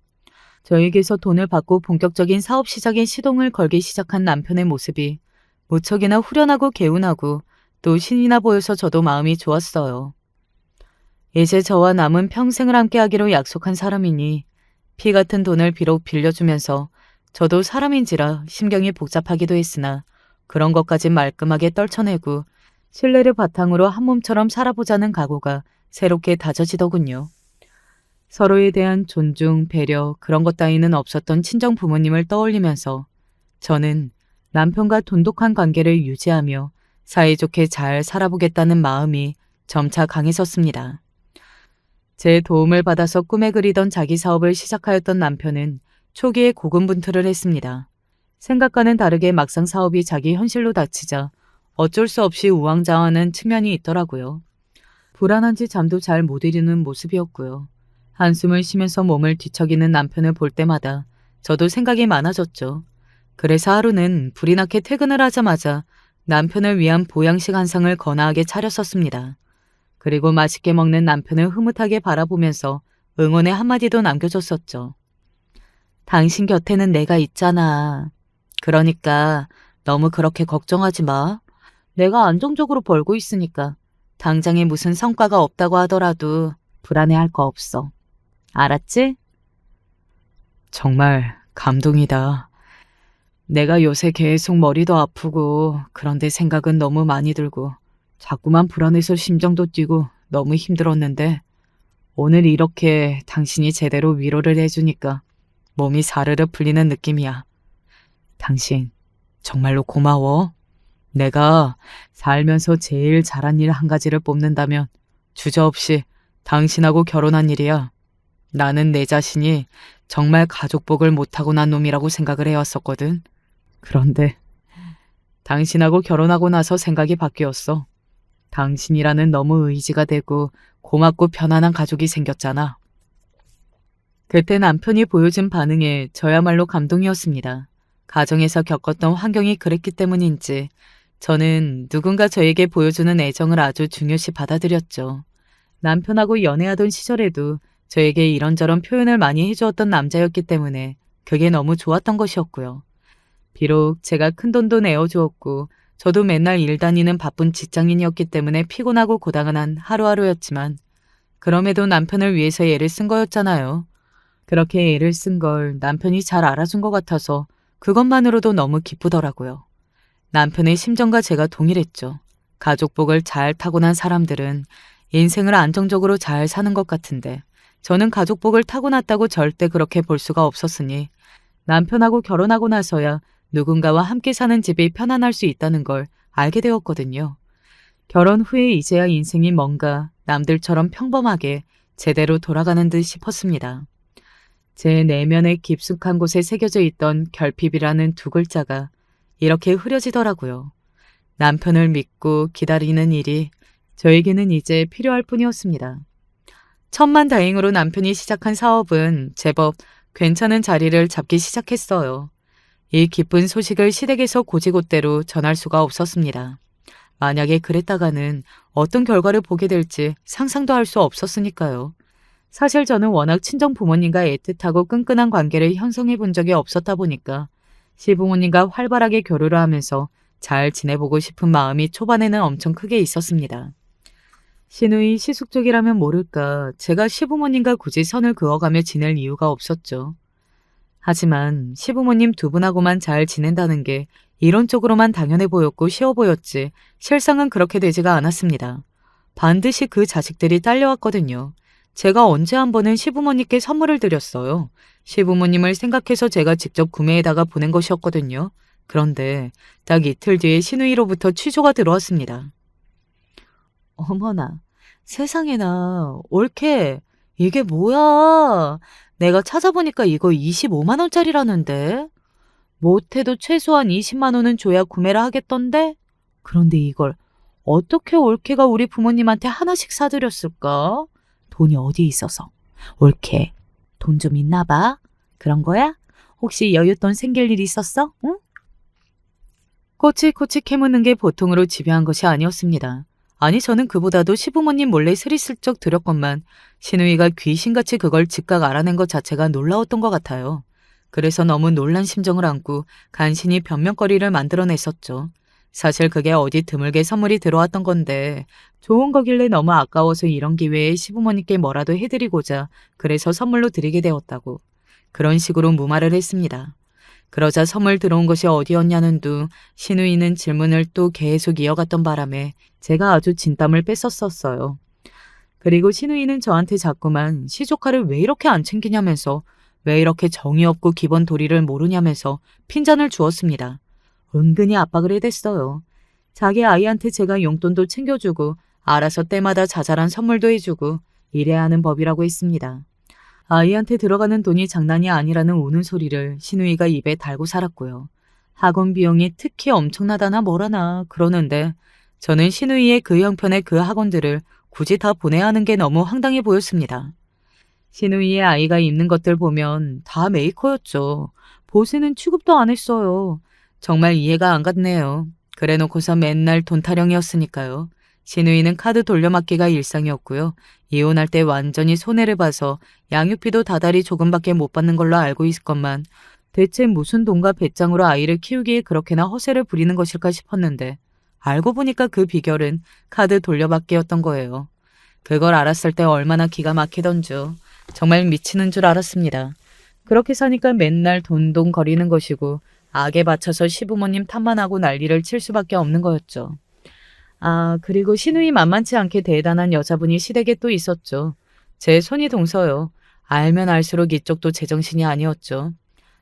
S1: 저에게서 돈을 받고 본격적인 사업 시작에 시동을 걸기 시작한 남편의 모습이 무척이나 후련하고 개운하고 또 신이 나 보여서 저도 마음이 좋았어요. 이제 저와 남은 평생을 함께하기로 약속한 사람이니 피 같은 돈을 비록 빌려주면서 저도 사람인지라 심경이 복잡하기도 했으나 그런 것까지 말끔하게 떨쳐내고 신뢰를 바탕으로 한 몸처럼 살아보자는 각오가 새롭게 다져지더군요. 서로에 대한 존중, 배려, 그런 것 따위는 없었던 친정 부모님을 떠올리면서 저는 남편과 돈독한 관계를 유지하며 사이좋게 잘 살아보겠다는 마음이 점차 강해졌습니다. 제 도움을 받아서 꿈에 그리던 자기 사업을 시작하였던 남편은 초기에 고군분투를 했습니다. 생각과는 다르게 막상 사업이 자기 현실로 닥치자 어쩔 수 없이 우왕좌왕하는 측면이 있더라고요. 불안한지 잠도 잘 못 이루는 모습이었고요. 한숨을 쉬면서 몸을 뒤척이는 남편을 볼 때마다 저도 생각이 많아졌죠. 그래서 하루는 불이 나게 퇴근을 하자마자 남편을 위한 보양식 한 상을 거나하게 차렸었습니다. 그리고 맛있게 먹는 남편을 흐뭇하게 바라보면서 응원의 한마디도 남겨줬었죠. 당신 곁에는 내가 있잖아. 그러니까 너무 그렇게 걱정하지 마. 내가 안정적으로 벌고 있으니까 당장에 무슨 성과가 없다고 하더라도 불안해할 거 없어. 알았지? 정말 감동이다. 내가 요새 계속 머리도 아프고 그런데 생각은 너무 많이 들고 자꾸만 불안해서 심장도 뛰고 너무 힘들었는데 오늘 이렇게 당신이 제대로 위로를 해주니까 몸이 사르르 풀리는 느낌이야. 당신 정말로 고마워. 내가 살면서 제일 잘한 일 한 가지를 뽑는다면 주저없이 당신하고 결혼한 일이야. 나는 내 자신이 정말 가족복을 못하고 난 놈이라고 생각을 해왔었거든. 그런데 당신하고 결혼하고 나서 생각이 바뀌었어. 당신이라는 너무 의지가 되고 고맙고 편안한 가족이 생겼잖아. 그때 남편이 보여준 반응에 저야말로 감동이었습니다. 가정에서 겪었던 환경이 그랬기 때문인지 저는 누군가 저에게 보여주는 애정을 아주 중요시 받아들였죠. 남편하고 연애하던 시절에도 저에게 이런저런 표현을 많이 해주었던 남자였기 때문에 그게 너무 좋았던 것이었고요. 비록 제가 큰돈도 내어주었고 저도 맨날 일 다니는 바쁜 직장인이었기 때문에 피곤하고 고단한 하루하루였지만 그럼에도 남편을 위해서 애를 쓴 거였잖아요. 그렇게 애를 쓴 걸 남편이 잘 알아준 것 같아서 그것만으로도 너무 기쁘더라고요. 남편의 심정과 제가 동일했죠. 가족복을 잘 타고난 사람들은 인생을 안정적으로 잘 사는 것 같은데 저는 가족복을 타고났다고 절대 그렇게 볼 수가 없었으니 남편하고 결혼하고 나서야 누군가와 함께 사는 집이 편안할 수 있다는 걸 알게 되었거든요. 결혼 후에 이제야 인생이 뭔가 남들처럼 평범하게 제대로 돌아가는 듯 싶었습니다. 제 내면의 깊숙한 곳에 새겨져 있던 결핍이라는 두 글자가 이렇게 흐려지더라고요. 남편을 믿고 기다리는 일이 저에게는 이제 필요할 뿐이었습니다. 천만다행으로 남편이 시작한 사업은 제법 괜찮은 자리를 잡기 시작했어요. 이 기쁜 소식을 시댁에서 곧이곧대로 전할 수가 없었습니다. 만약에 그랬다가는 어떤 결과를 보게 될지 상상도 할 수 없었으니까요. 사실 저는 워낙 친정 부모님과 애틋하고 끈끈한 관계를 형성해 본 적이 없었다 보니까 시부모님과 활발하게 교류를 하면서 잘 지내보고 싶은 마음이 초반에는 엄청 크게 있었습니다. 시누이 시숙족이라면 모를까 제가 시부모님과 굳이 선을 그어가며 지낼 이유가 없었죠. 하지만 시부모님 두 분하고만 잘 지낸다는 게 이론적으로만 당연해 보였고 쉬워 보였지 실상은 그렇게 되지가 않았습니다. 반드시 그 자식들이 딸려왔거든요. 제가 언제 한 번은 시부모님께 선물을 드렸어요. 시부모님을 생각해서 제가 직접 구매해다가 보낸 것이었거든요. 그런데 딱 이틀 뒤에 시누이로부터 취조가 들어왔습니다. 어머나, 세상에나, 올케, 이게 뭐야? 내가 찾아보니까 이거 25만 원짜리라는데? 못해도 최소한 20만 원은 줘야 구매를 하겠던데? 그런데 이걸 어떻게 올케가 우리 부모님한테 하나씩 사드렸을까? 돈이 어디 있어서? 올케, 돈 좀 있나 봐? 그런 거야? 혹시 여윳돈 생길 일 있었어? 응? 꼬치꼬치 캐묻는 게 보통으로 집요한 것이 아니었습니다. 아니 저는 그보다도 시부모님 몰래 스리슬쩍 드렸건만 시누이가 귀신같이 그걸 즉각 알아낸 것 자체가 놀라웠던 것 같아요. 그래서 너무 놀란 심정을 안고 간신히 변명거리를 만들어냈었죠. 사실 그게 어디 드물게 선물이 들어왔던 건데 좋은 거길래 너무 아까워서 이런 기회에 시부모님께 뭐라도 해드리고자 그래서 선물로 드리게 되었다고. 그런 식으로 무마를 했습니다. 그러자 선물 들어온 것이 어디였냐는 둥 시누이는 질문을 또 계속 이어갔던 바람에 제가 아주 진땀을 뺐었었어요. 그리고 신우이는 저한테 자꾸만 시조카를 왜 이렇게 안 챙기냐면서 왜 이렇게 정이 없고 기본 도리를 모르냐면서 핀잔을 주었습니다. 은근히 압박을 해댔어요. 자기 아이한테 제가 용돈도 챙겨주고 알아서 때마다 자잘한 선물도 해주고 이래야 하는 법이라고 했습니다. 아이한테 들어가는 돈이 장난이 아니라는 우는 소리를 신우이가 입에 달고 살았고요. 학원 비용이 특히 엄청나다나 뭐라나 그러는데 저는 신우이의 그 형편의 그 학원들을 굳이 다 보내야 하는 게 너무 황당해 보였습니다. 신우이의 아이가 입는 것들 보면 다 메이커였죠. 보세는 취급도 안 했어요. 정말 이해가 안 갔네요. 그래놓고서 맨날 돈 타령이었으니까요. 신우이는 카드 돌려막기가 일상이었고요. 이혼할 때 완전히 손해를 봐서 양육비도 다달이 조금밖에 못 받는 걸로 알고 있었건만 대체 무슨 돈과 배짱으로 아이를 키우기에 그렇게나 허세를 부리는 것일까 싶었는데 알고 보니까 그 비결은 카드 돌려받기였던 거예요. 그걸 알았을 때 얼마나 기가 막히던지요. 정말 미치는 줄 알았습니다. 그렇게 사니까 맨날 돈돈 거리는 것이고 악에 받쳐서 시부모님 탓만 하고 난리를 칠 수밖에 없는 거였죠. 아, 그리고 신우이 만만치 않게 대단한 여자분이 시댁에 또 있었죠. 제 손이 동서요. 알면 알수록 이쪽도 제정신이 아니었죠.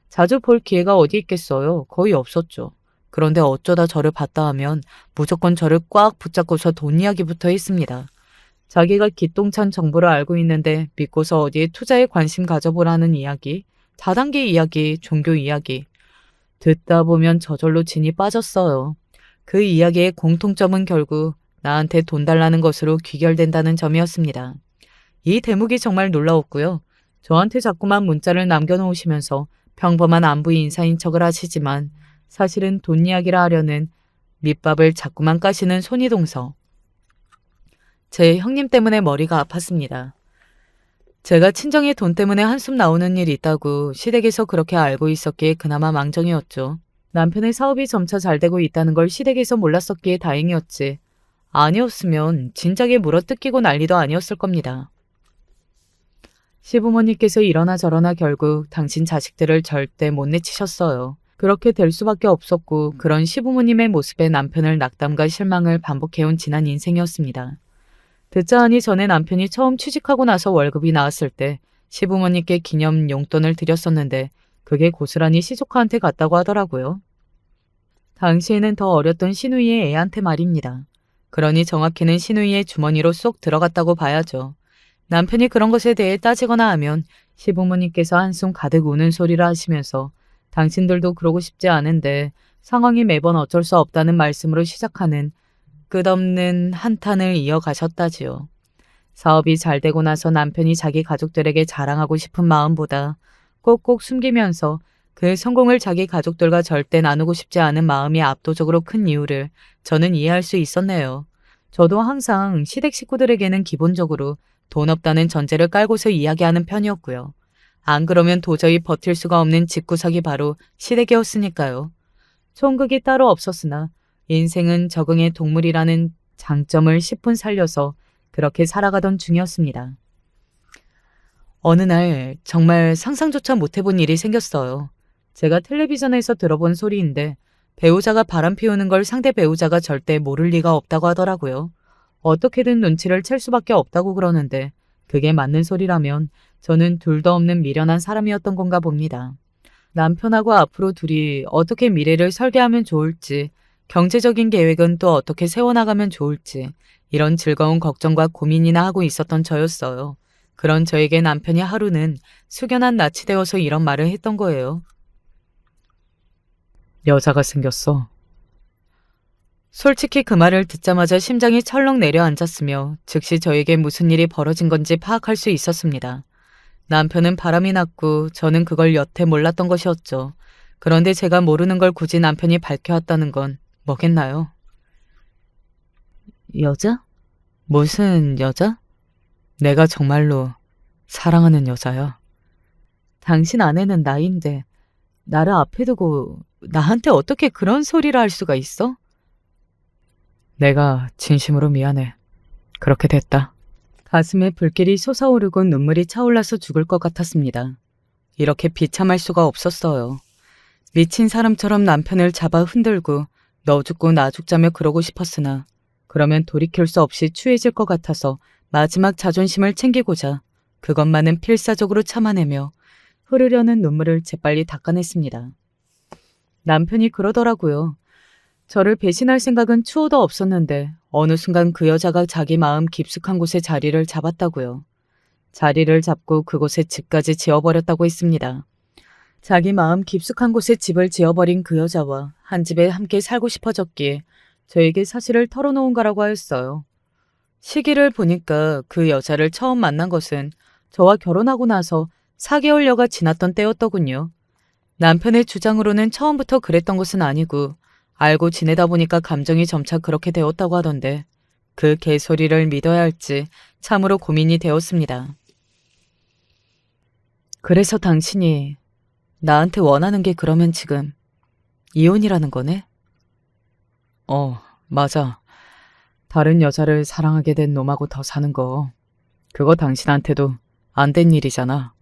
S1: 자주 볼 기회가 어디 있겠어요. 거의 없었죠. 그런데 어쩌다 저를 봤다 하면 무조건 저를 꽉 붙잡고서 돈 이야기부터 했습니다. 자기가 기똥찬 정보를 알고 있는데 믿고서 어디에 투자에 관심 가져보라는 이야기, 다단계 이야기, 종교 이야기. 듣다 보면 저절로 진이 빠졌어요. 그 이야기의 공통점은 결국 나한테 돈 달라는 것으로 귀결된다는 점이었습니다. 이 대목이 정말 놀라웠고요. 저한테 자꾸만 문자를 남겨놓으시면서 평범한 안부 인사인 척을 하시지만 사실은 돈 이야기를 하려는 밑밥을 자꾸만 까시는 손이동서. 제 형님 때문에 머리가 아팠습니다. 제가 친정에 돈 때문에 한숨 나오는 일이 있다고 시댁에서 그렇게 알고 있었기에 그나마 망정이었죠. 남편의 사업이 점차 잘 되고 있다는 걸 시댁에서 몰랐었기에 다행이었지. 아니었으면 진작에 물어뜯기고 난리도 아니었을 겁니다. 시부모님께서 이러나 저러나 결국 당신 자식들을 절대 못 내치셨어요. 그렇게 될 수밖에 없었고 그런 시부모님의 모습에 남편을 낙담과 실망을 반복해온 지난 인생이었습니다. 듣자 하니 전에 남편이 처음 취직하고 나서 월급이 나왔을 때 시부모님께 기념 용돈을 드렸었는데 그게 고스란히 시조카한테 갔다고 하더라고요. 당시에는 더 어렸던 신우이의 애한테 말입니다. 그러니 정확히는 신우이의 주머니로 쏙 들어갔다고 봐야죠. 남편이 그런 것에 대해 따지거나 하면 시부모님께서 한숨 가득 우는 소리를 하시면서 당신들도 그러고 싶지 않은데 상황이 매번 어쩔 수 없다는 말씀으로 시작하는 끝없는 한탄을 이어가셨다지요. 사업이 잘 되고 나서 남편이 자기 가족들에게 자랑하고 싶은 마음보다 꼭꼭 숨기면서 그 성공을 자기 가족들과 절대 나누고 싶지 않은 마음이 압도적으로 큰 이유를 저는 이해할 수 있었네요. 저도 항상 시댁 식구들에게는 기본적으로 돈 없다는 전제를 깔고서 이야기하는 편이었고요. 안 그러면 도저히 버틸 수가 없는 집구석이 바로 시댁이었으니까요. 총극이 따로 없었으나 인생은 적응의 동물이라는 장점을 10분 살려서 그렇게 살아가던 중이었습니다. 어느 날 정말 상상조차 못해본 일이 생겼어요. 제가 텔레비전에서 들어본 소리인데 배우자가 바람 피우는 걸 상대 배우자가 절대 모를 리가 없다고 하더라고요. 어떻게든 눈치를 챌 수밖에 없다고 그러는데 그게 맞는 소리라면 저는 둘도 없는 미련한 사람이었던 건가 봅니다. 남편하고 앞으로 둘이 어떻게 미래를 설계하면 좋을지, 경제적인 계획은 또 어떻게 세워나가면 좋을지 이런 즐거운 걱정과 고민이나 하고 있었던 저였어요. 그런 저에게 남편이 하루는 숙연한 낯이 되어서 이런 말을 했던 거예요. 여자가 생겼어. 솔직히 그 말을 듣자마자 심장이 철렁 내려앉았으며 즉시 저에게 무슨 일이 벌어진 건지 파악할 수 있었습니다. 남편은 바람이 났고 저는 그걸 여태 몰랐던 것이었죠. 그런데 제가 모르는 걸 굳이 남편이 밝혀왔다는 건 뭐겠나요? 여자? 무슨 여자? 내가 정말로 사랑하는 여자야. 당신 아내는 나인데 나를 앞에 두고 나한테 어떻게 그런 소리를 할 수가 있어? 내가 진심으로 미안해. 그렇게 됐다. 가슴에 불길이 솟아오르고 눈물이 차올라서 죽을 것 같았습니다. 이렇게 비참할 수가 없었어요. 미친 사람처럼 남편을 잡아 흔들고 너 죽고 나 죽자며 그러고 싶었으나 그러면 돌이킬 수 없이 추해질 것 같아서 마지막 자존심을 챙기고자 그것만은 필사적으로 참아내며 흐르려는 눈물을 재빨리 닦아냈습니다. 남편이 그러더라고요. 저를 배신할 생각은 추호도 없었는데 어느 순간 그 여자가 자기 마음 깊숙한 곳에 자리를 잡았다고요. 자리를 잡고 그곳에 집까지 지어버렸다고 했습니다. 자기 마음 깊숙한 곳에 집을 지어버린 그 여자와 한 집에 함께 살고 싶어졌기에 저에게 사실을 털어놓은 거라고 하였어요. 시기를 보니까 그 여자를 처음 만난 것은 저와 결혼하고 나서 4개월여가 지났던 때였더군요. 남편의 주장으로는 처음부터 그랬던 것은 아니고 알고 지내다 보니까 감정이 점차 그렇게 되었다고 하던데 그 개소리를 믿어야 할지 참으로 고민이 되었습니다. 그래서 당신이 나한테 원하는 게 그러면 지금 이혼이라는 거네? 맞아. 다른 여자를 사랑하게 된 놈하고 더 사는 거. 그거 당신한테도 안 된 일이잖아.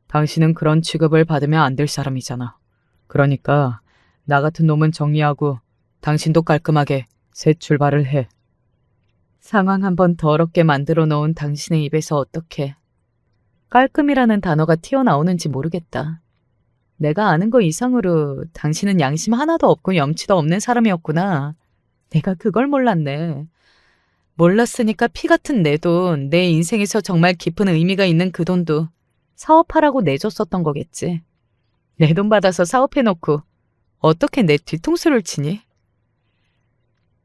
S1: 당신은 그런 취급을 받으면 안 될 사람이잖아. 그러니까 나 같은 놈은 정리하고 당신도 깔끔하게 새 출발을 해. 상황 한번 더럽게 만들어 놓은 당신의 입에서 어떻게 깔끔이라는 단어가 튀어나오는지 모르겠다. 내가 아는 거 이상으로 당신은 양심 하나도 없고 염치도 없는 사람이었구나. 내가 그걸 몰랐네. 몰랐으니까 피 같은 내 돈, 내 인생에서 정말 깊은 의미가 있는 그 돈도 사업하라고 내줬었던 거겠지. 내 돈 받아서 사업해놓고 어떻게 내 뒤통수를 치니?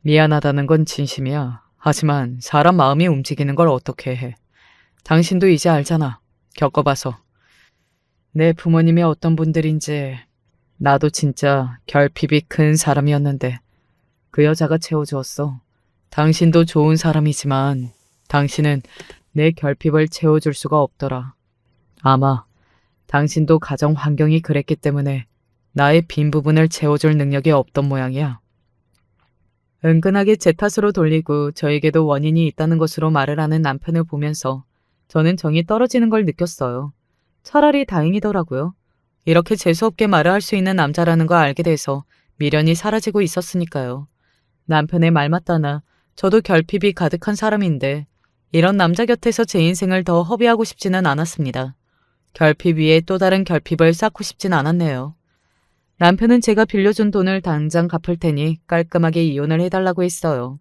S1: 미안하다는 건 진심이야. 하지만 사람 마음이 움직이는 걸 어떻게 해. 당신도 이제 알잖아. 겪어봐서. 내 부모님이 어떤 분들인지. 나도 진짜 결핍이 큰 사람이었는데 그 여자가 채워주었어. 당신도 좋은 사람이지만 당신은 내 결핍을 채워줄 수가 없더라. 아마 당신도 가정 환경이 그랬기 때문에 나의 빈 부분을 채워줄 능력이 없던 모양이야. 은근하게 제 탓으로 돌리고 저에게도 원인이 있다는 것으로 말을 하는 남편을 보면서 저는 정이 떨어지는 걸 느꼈어요. 차라리 다행이더라고요. 이렇게 재수없게 말을 할 수 있는 남자라는 걸 알게 돼서 미련이 사라지고 있었으니까요. 남편의 말 맞다나 저도 결핍이 가득한 사람인데 이런 남자 곁에서 제 인생을 더 허비하고 싶지는 않았습니다. 결핍 위에 또 다른 결핍을 쌓고 싶진 않았네요. 남편은 제가 빌려준 돈을 당장 갚을 테니 깔끔하게 이혼을 해달라고 했어요.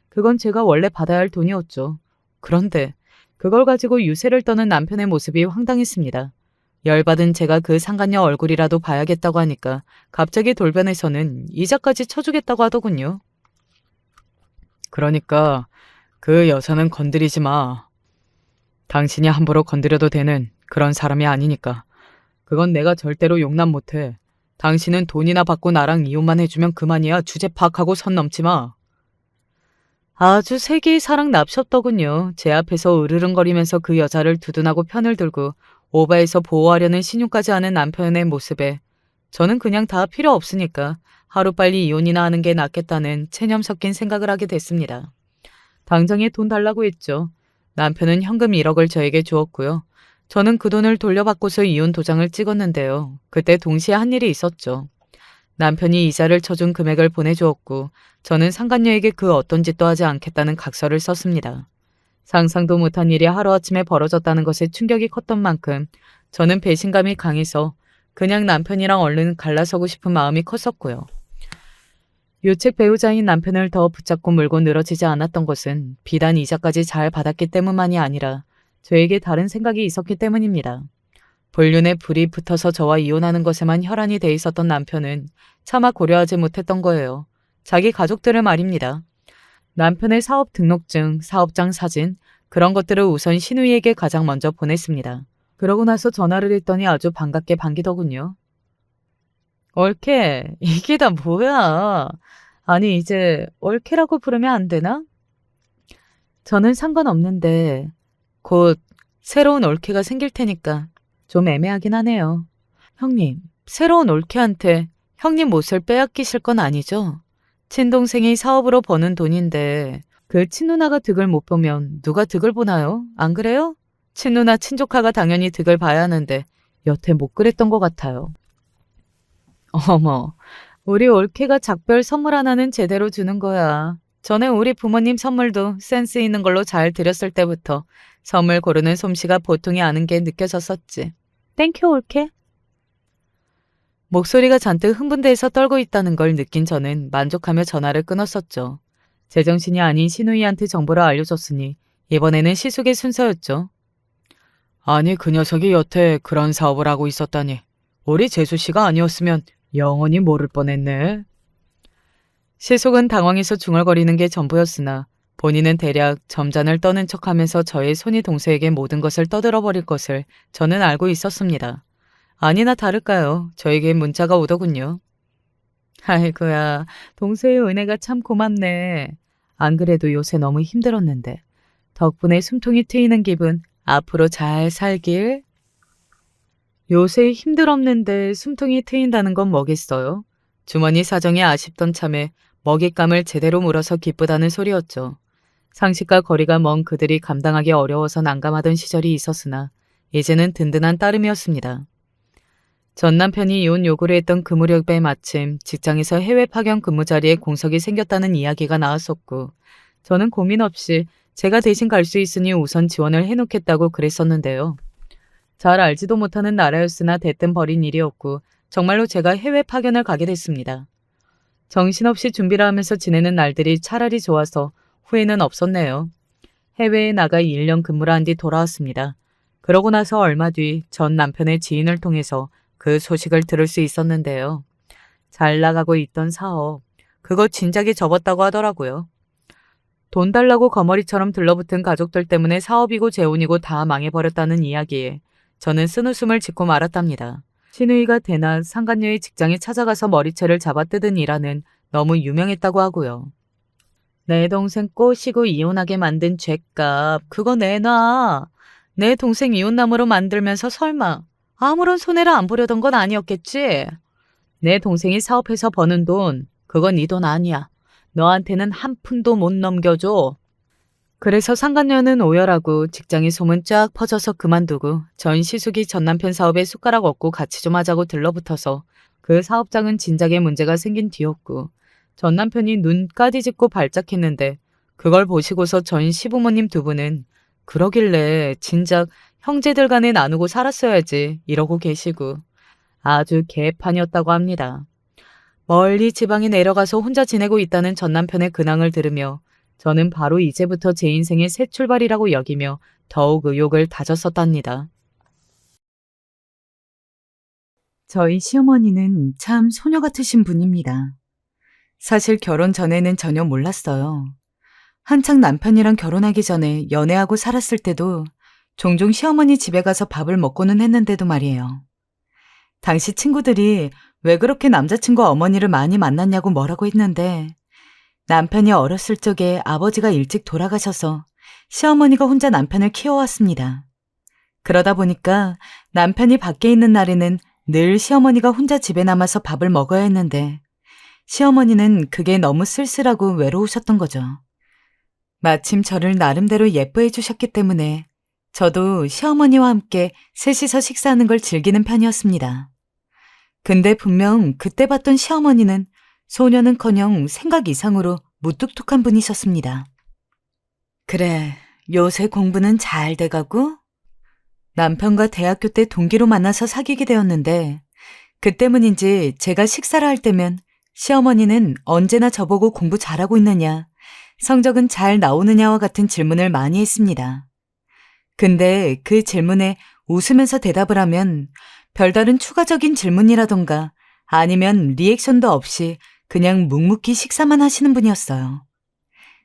S1: 그건 제가 원래 받아야 할 돈이었죠. 그런데 그걸 가지고 유세를 떠는 남편의 모습이 황당했습니다. 열받은 제가 그 상간녀 얼굴이라도 봐야겠다고 하니까 갑자기 돌변해서는 이자까지 쳐주겠다고 하더군요. 그러니까 그 여자는 건드리지 마. 당신이 함부로 건드려도 되는 그런 사람이 아니니까. 그건 내가 절대로 용납 못해. 당신은 돈이나 받고 나랑 이혼만 해주면 그만이야. 주제 파악하고 선 넘지 마. 아주 세기의 사랑 납셨더군요. 제 앞에서 으르렁거리면서 그 여자를 두둔하고 편을 들고 오바해서 보호하려는 신용까지 하는 남편의 모습에 저는 그냥 다 필요 없으니까 하루빨리 이혼이나 하는 게 낫겠다는 체념 섞인 생각을 하게 됐습니다. 당장에 돈 달라고 했죠. 남편은 현금 1억을 저에게 주었고요. 저는 그 돈을 돌려받고서 이혼 도장을 찍었는데요. 그때 동시에 한 일이 있었죠. 남편이 이자를 쳐준 금액을 보내주었고 저는 상간녀에게 그 어떤 짓도 하지 않겠다는 각서를 썼습니다. 상상도 못한 일이 하루아침에 벌어졌다는 것에 충격이 컸던 만큼 저는 배신감이 강해서 그냥 남편이랑 얼른 갈라서고 싶은 마음이 컸었고요. 유책 배우자인 남편을 더 붙잡고 물고 늘어지지 않았던 것은 비단 이자까지 잘 받았기 때문만이 아니라 저에게 다른 생각이 있었기 때문입니다. 본륜에 불이 붙어서 저와 이혼하는 것에만 혈안이 돼 있었던 남편은 차마 고려하지 못했던 거예요. 자기 가족들을 말입니다. 남편의 사업 등록증, 사업장 사진, 그런 것들을 우선 신우이에게 가장 먼저 보냈습니다. 그러고 나서 전화를 했더니 아주 반갑게 반기더군요. 올케, 이게 다 뭐야? 아니, 이제 올케라고 부르면 안 되나? 저는 상관없는데 곧 새로운 올케가 생길 테니까 좀 애매하긴 하네요. 형님, 새로운 올케한테 형님 못을 빼앗기실 건 아니죠? 친동생이 사업으로 버는 돈인데 그 친누나가 득을 못 보면 누가 득을 보나요? 안 그래요? 친누나 친조카가 당연히 득을 봐야 하는데 여태 못 그랬던 것 같아요. 어머, 우리 올케가 작별 선물 하나는 제대로 주는 거야. 전에 우리 부모님 선물도 센스 있는 걸로 잘 드렸을 때부터 선물 고르는 솜씨가 보통이 아닌 게 느껴졌었지. 땡큐 올케. 목소리가 잔뜩 흥분돼서 떨고 있다는 걸 느낀 저는 만족하며 전화를 끊었었죠. 제정신이 아닌 신우이한테 정보를 알려줬으니 이번에는 시숙의 순서였죠. 아니 그 녀석이 여태 그런 사업을 하고 있었다니. 우리 재수 씨가 아니었으면 영원히 모를 뻔했네. 시숙은 당황해서 중얼거리는 게 전부였으나 본인은 대략 점잔을 떠는 척하면서 저의 손이 동서에게 모든 것을 떠들어버릴 것을 저는 알고 있었습니다. 아니나 다를까요. 저에게 문자가 오더군요. 아이고야, 동서의 은혜가 참 고맙네. 안 그래도 요새 너무 힘들었는데. 덕분에 숨통이 트이는 기분, 앞으로 잘 살길. 요새 힘들었는데 숨통이 트인다는 건 뭐겠어요? 주머니 사정이 아쉽던 참에 먹잇감을 제대로 물어서 기쁘다는 소리였죠. 상식과 거리가 먼 그들이 감당하기 어려워서 난감하던 시절이 있었으나 이제는 든든한 따름이었습니다. 전 남편이 이혼 요구를 했던 그 무렵에 마침 직장에서 해외 파견 근무 자리에 공석이 생겼다는 이야기가 나왔었고 저는 고민 없이 제가 대신 갈 수 있으니 우선 지원을 해놓겠다고 그랬었는데요. 잘 알지도 못하는 나라였으나 대뜸 벌인 일이었고 정말로 제가 해외 파견을 가게 됐습니다. 정신없이 준비를 하면서 지내는 날들이 차라리 좋아서 후회는 없었네요. 해외에 나가 1년 근무를 한 뒤 돌아왔습니다. 그러고 나서 얼마 뒤 전 남편의 지인을 통해서 그 소식을 들을 수 있었는데요. 잘 나가고 있던 사업, 그거 진작에 접었다고 하더라고요. 돈 달라고 거머리처럼 들러붙은 가족들 때문에 사업이고 재혼이고 다 망해버렸다는 이야기에 저는 쓴웃음을 짓고 말았답니다. 신우이가 대낮 상간녀의 직장에 찾아가서 머리채를 잡아뜯은 일화는 너무 유명했다고 하고요. 내 동생 꼬시고 이혼하게 만든 죗값 그거 내놔. 내 동생 이혼남으로 만들면서 설마 아무런 손해를 안 보려던 건 아니었겠지? 내 동생이 사업해서 버는 돈 그건 네 돈 아니야. 너한테는 한 푼도 못 넘겨줘. 그래서 상간녀는 오열하고 직장의 소문 쫙 퍼져서 그만두고 전 시숙이 전 남편 사업에 숟가락 얹고 같이 좀 하자고 들러붙어서 그 사업장은 진작에 문제가 생긴 뒤였고 전 남편이 눈까지 짚고 발작했는데 그걸 보시고서 전 시부모님 두 분은 그러길래 진작 형제들 간에 나누고 살았어야지 이러고 계시고 아주 개판이었다고 합니다. 멀리 지방에 내려가서 혼자 지내고 있다는 전 남편의 근황을 들으며 저는 바로 이제부터 제 인생의 새 출발이라고 여기며 더욱 의욕을 다졌었답니다. 저희 시어머니는 참 소녀 같으신 분입니다. 사실 결혼 전에는 전혀 몰랐어요. 한창 남편이랑 결혼하기 전에 연애하고 살았을 때도 종종 시어머니 집에 가서 밥을 먹고는 했는데도 말이에요. 당시 친구들이 왜 그렇게 남자친구 어머니를 많이 만났냐고 뭐라고 했는데 남편이 어렸을 적에 아버지가 일찍 돌아가셔서 시어머니가 혼자 남편을 키워왔습니다. 그러다 보니까 남편이 밖에 있는 날에는 늘 시어머니가 혼자 집에 남아서 밥을 먹어야 했는데 시어머니는 그게 너무 쓸쓸하고 외로우셨던 거죠. 마침 저를 나름대로 예뻐해 주셨기 때문에 저도 시어머니와 함께 셋이서 식사하는 걸 즐기는 편이었습니다. 근데 분명 그때 봤던 시어머니는 소녀는커녕 생각 이상으로 무뚝뚝한 분이셨습니다. 그래, 요새 공부는 잘 돼가고? 남편과 대학교 때 동기로 만나서 사귀게 되었는데 그 때문인지 제가 식사를 할 때면 시어머니는 언제나 저보고 공부 잘하고 있느냐, 성적은 잘 나오느냐와 같은 질문을 많이 했습니다. 근데 그 질문에 웃으면서 대답을 하면 별다른 추가적인 질문이라던가 아니면 리액션도 없이 그냥 묵묵히 식사만 하시는 분이었어요.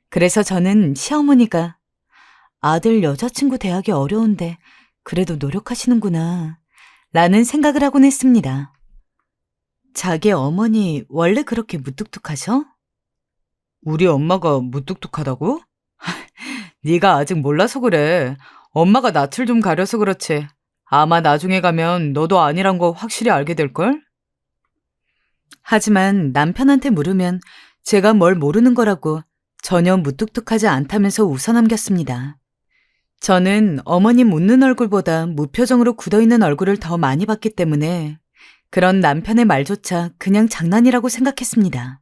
S1: 그래서 저는 시어머니가 아들 여자친구 대하기 어려운데 그래도 노력하시는구나 라는 생각을 하곤 했습니다. 자기 어머니 원래 그렇게 무뚝뚝하셔? 우리 엄마가 무뚝뚝하다고? 네가 아직 몰라서 그래. 엄마가 낯을 좀 가려서 그렇지. 아마 나중에 가면 너도 아니란 거 확실히 알게 될걸? 하지만 남편한테 물으면 제가 뭘 모르는 거라고 전혀 무뚝뚝하지 않다면서 웃어넘겼습니다. 저는 어머님 웃는 얼굴보다 무표정으로 굳어있는 얼굴을 더 많이 봤기 때문에 그런 남편의 말조차 그냥 장난이라고 생각했습니다.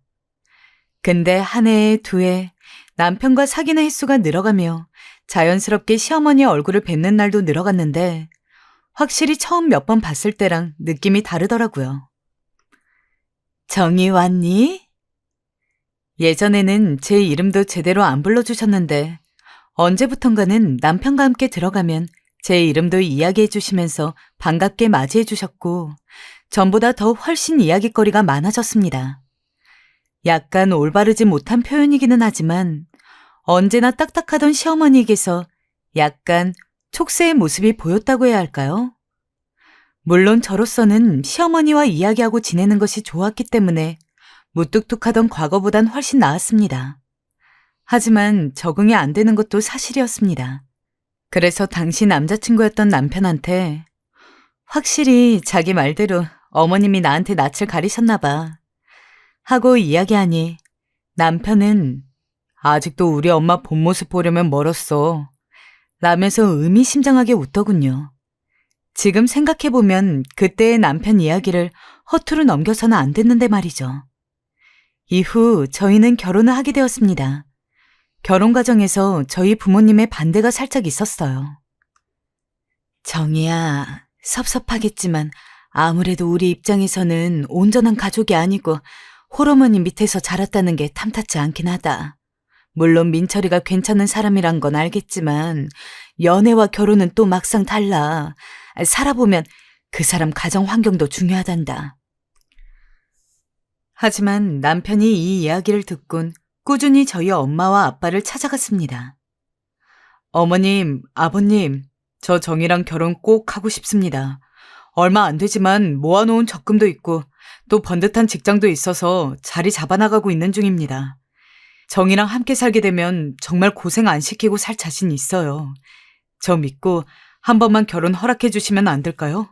S1: 근데 한 해, 두 해, 남편과 사귀는 횟수가 늘어가며 자연스럽게 시어머니의 얼굴을 뵙는 날도 늘어갔는데 확실히 처음 몇 번 봤을 때랑 느낌이 다르더라고요. 정이 왔니? 예전에는 제 이름도 제대로 안 불러주셨는데 언제부턴가는 남편과 함께 들어가면 제 이름도 이야기해 주시면서 반갑게 맞이해 주셨고 전보다 더 훨씬 이야깃거리가 많아졌습니다. 약간 올바르지 못한 표현이기는 하지만 언제나 딱딱하던 시어머니에게서 약간 촉새의 모습이 보였다고 해야 할까요? 물론 저로서는 시어머니와 이야기하고 지내는 것이 좋았기 때문에 무뚝뚝하던 과거보단 훨씬 나았습니다. 하지만 적응이 안 되는 것도 사실이었습니다. 그래서 당시 남자친구였던 남편한테 확실히 자기 말대로 어머님이 나한테 낯을 가리셨나 봐 하고 이야기하니 남편은 아직도 우리 엄마 본 모습 보려면 멀었어 라면서 의미심장하게 웃더군요. 지금 생각해보면 그때의 남편 이야기를 허투루 넘겨서는 안 됐는데 말이죠. 이후 저희는 결혼을 하게 되었습니다. 결혼 과정에서 저희 부모님의 반대가 살짝 있었어요. 정이야, 섭섭하겠지만 아무래도 우리 입장에서는 온전한 가족이 아니고 홀어머니 밑에서 자랐다는 게 탐탁지 않긴 하다. 물론 민철이가 괜찮은 사람이란 건 알겠지만 연애와 결혼은 또 막상 달라. 살아보면 그 사람 가정 환경도 중요하단다. 하지만 남편이 이 이야기를 듣곤 꾸준히 저희 엄마와 아빠를 찾아갔습니다. 어머님, 아버님, 저 정이랑 결혼 꼭 하고 싶습니다. 얼마 안 되지만 모아놓은 적금도 있고 또 번듯한 직장도 있어서 자리 잡아나가고 있는 중입니다. 정이랑 함께 살게 되면 정말 고생 안 시키고 살 자신 있어요. 저 믿고 한 번만 결혼 허락해 주시면 안 될까요?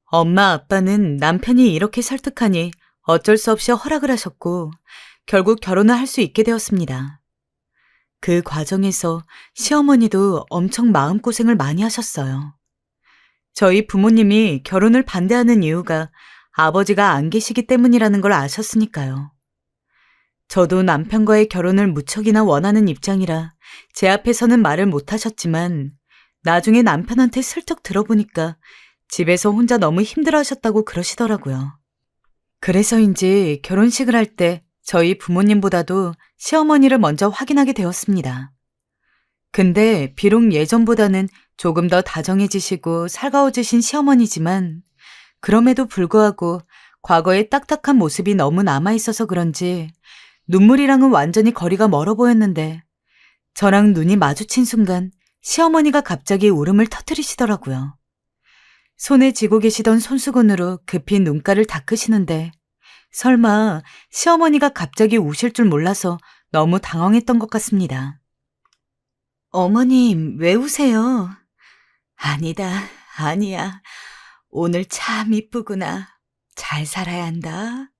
S1: 엄마 아빠는 남편이 이렇게 설득하니 어쩔 수 없이 허락을 하셨고 결국 결혼을 할 수 있게 되었습니다. 그 과정에서 시어머니도 엄청 마음고생을 많이 하셨어요. 저희 부모님이 결혼을 반대하는 이유가 아버지가 안 계시기 때문이라는 걸 아셨으니까요. 저도 남편과의 결혼을 무척이나 원하는 입장이라 제 앞에서는 말을 못 하셨지만 나중에 남편한테 슬쩍 들어보니까 집에서 혼자 너무 힘들어하셨다고 그러시더라고요. 그래서인지 결혼식을 할 때 저희 부모님보다도 시어머니를 먼저 확인하게 되었습니다. 근데 비록 예전보다는 조금 더 다정해지시고 살가워지신 시어머니지만 그럼에도 불구하고 과거의 딱딱한 모습이 너무 남아있어서 그런지 눈물이랑은 완전히 거리가 멀어 보였는데 저랑 눈이 마주친 순간 시어머니가 갑자기 울음을 터뜨리시더라고요. 손에 쥐고 계시던 손수건으로 급히 눈가를 닦으시는데 설마 시어머니가 갑자기 우실 줄 몰라서 너무 당황했던 것 같습니다. 어머님, 왜 우세요? 아니다, 아니야. 오늘 참 이쁘구나. 잘 살아야 한다.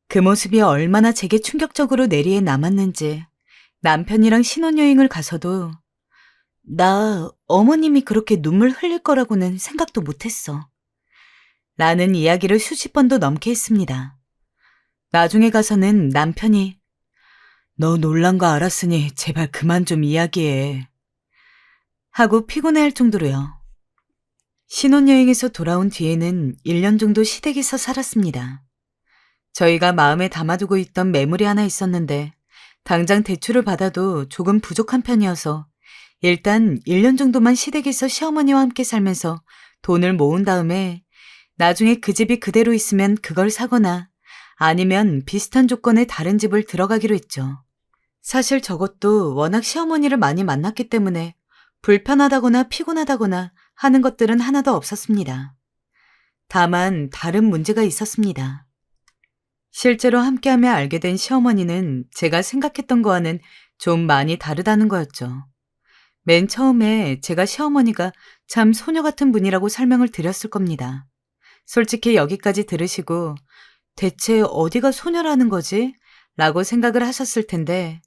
S1: 그 모습이 얼마나 제게 충격적으로 내리에 남았는지 남편이랑 신혼여행을 가서도 나 어머님이 그렇게 눈물 흘릴 거라고는 생각도 못했어. 라는 이야기를 수십 번도 넘게 했습니다. 나중에 가서는 남편이 너 놀란 거 알았으니 제발 그만 좀 이야기해. 하고 피곤해할 정도로요. 신혼여행에서 돌아온 뒤에는 1년 정도 시댁에서 살았습니다. 저희가 마음에 담아두고 있던 매물이 하나 있었는데 당장 대출을 받아도 조금 부족한 편이어서 일단 1년 정도만 시댁에서 시어머니와 함께 살면서 돈을 모은 다음에 나중에 그 집이 그대로 있으면 그걸 사거나 아니면 비슷한 조건의 다른 집을 들어가기로 했죠. 사실 저것도 워낙 시어머니를 많이 만났기 때문에 불편하다거나 피곤하다거나 하는 것들은 하나도 없었습니다. 다만 다른 문제가 있었습니다. 실제로 함께하며 알게 된 시어머니는 제가 생각했던 거와는 좀 많이 다르다는 거였죠. 맨 처음에 제가 시어머니가 참 소녀 같은 분이라고 설명을 드렸을 겁니다. 솔직히 여기까지 들으시고 대체 어디가 소녀라는 거지? 라고 생각을 하셨을 텐데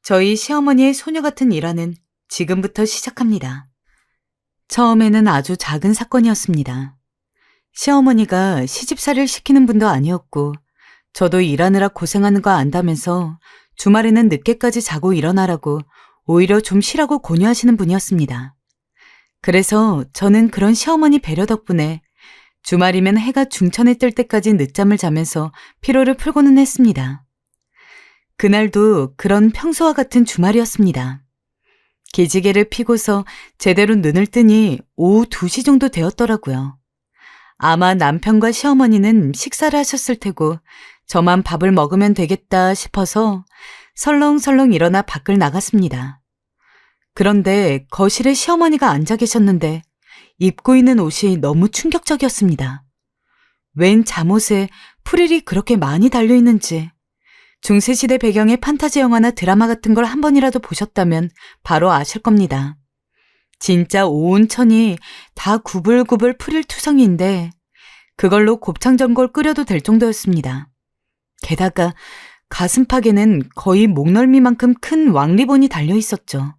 S1: 저희 시어머니의 소녀 같은 일화는 지금부터 시작합니다. 처음에는 아주 작은 사건이었습니다. 시어머니가 시집살이를 시키는 분도 아니었고 저도 일하느라 고생하는 거 안다면서 주말에는 늦게까지 자고 일어나라고 오히려 좀 쉬라고 권유하시는 분이었습니다. 그래서 저는 그런 시어머니 배려 덕분에 주말이면 해가 중천에 뜰 때까지 늦잠을 자면서 피로를 풀고는 했습니다. 그날도 그런 평소와 같은 주말이었습니다. 기지개를 피고서 제대로 눈을 뜨니 오후 2시 정도 되었더라고요. 아마 남편과 시어머니는 식사를 하셨을 테고 저만 밥을 먹으면 되겠다 싶어서 설렁설렁 일어나 밖을 나갔습니다. 그런데 거실에 시어머니가 앉아 계셨는데 입고 있는 옷이 너무 충격적이었습니다. 웬 잠옷에 프릴이 그렇게 많이 달려있는지 중세시대 배경의 판타지 영화나 드라마 같은 걸 한 번이라도 보셨다면 바로 아실 겁니다. 진짜 온 천이 다 구불구불 프릴 투성이인데 그걸로 곱창전골 끓여도 될 정도였습니다. 게다가 가슴팍에는 거의 목널미만큼 큰 왕리본이 달려있었죠.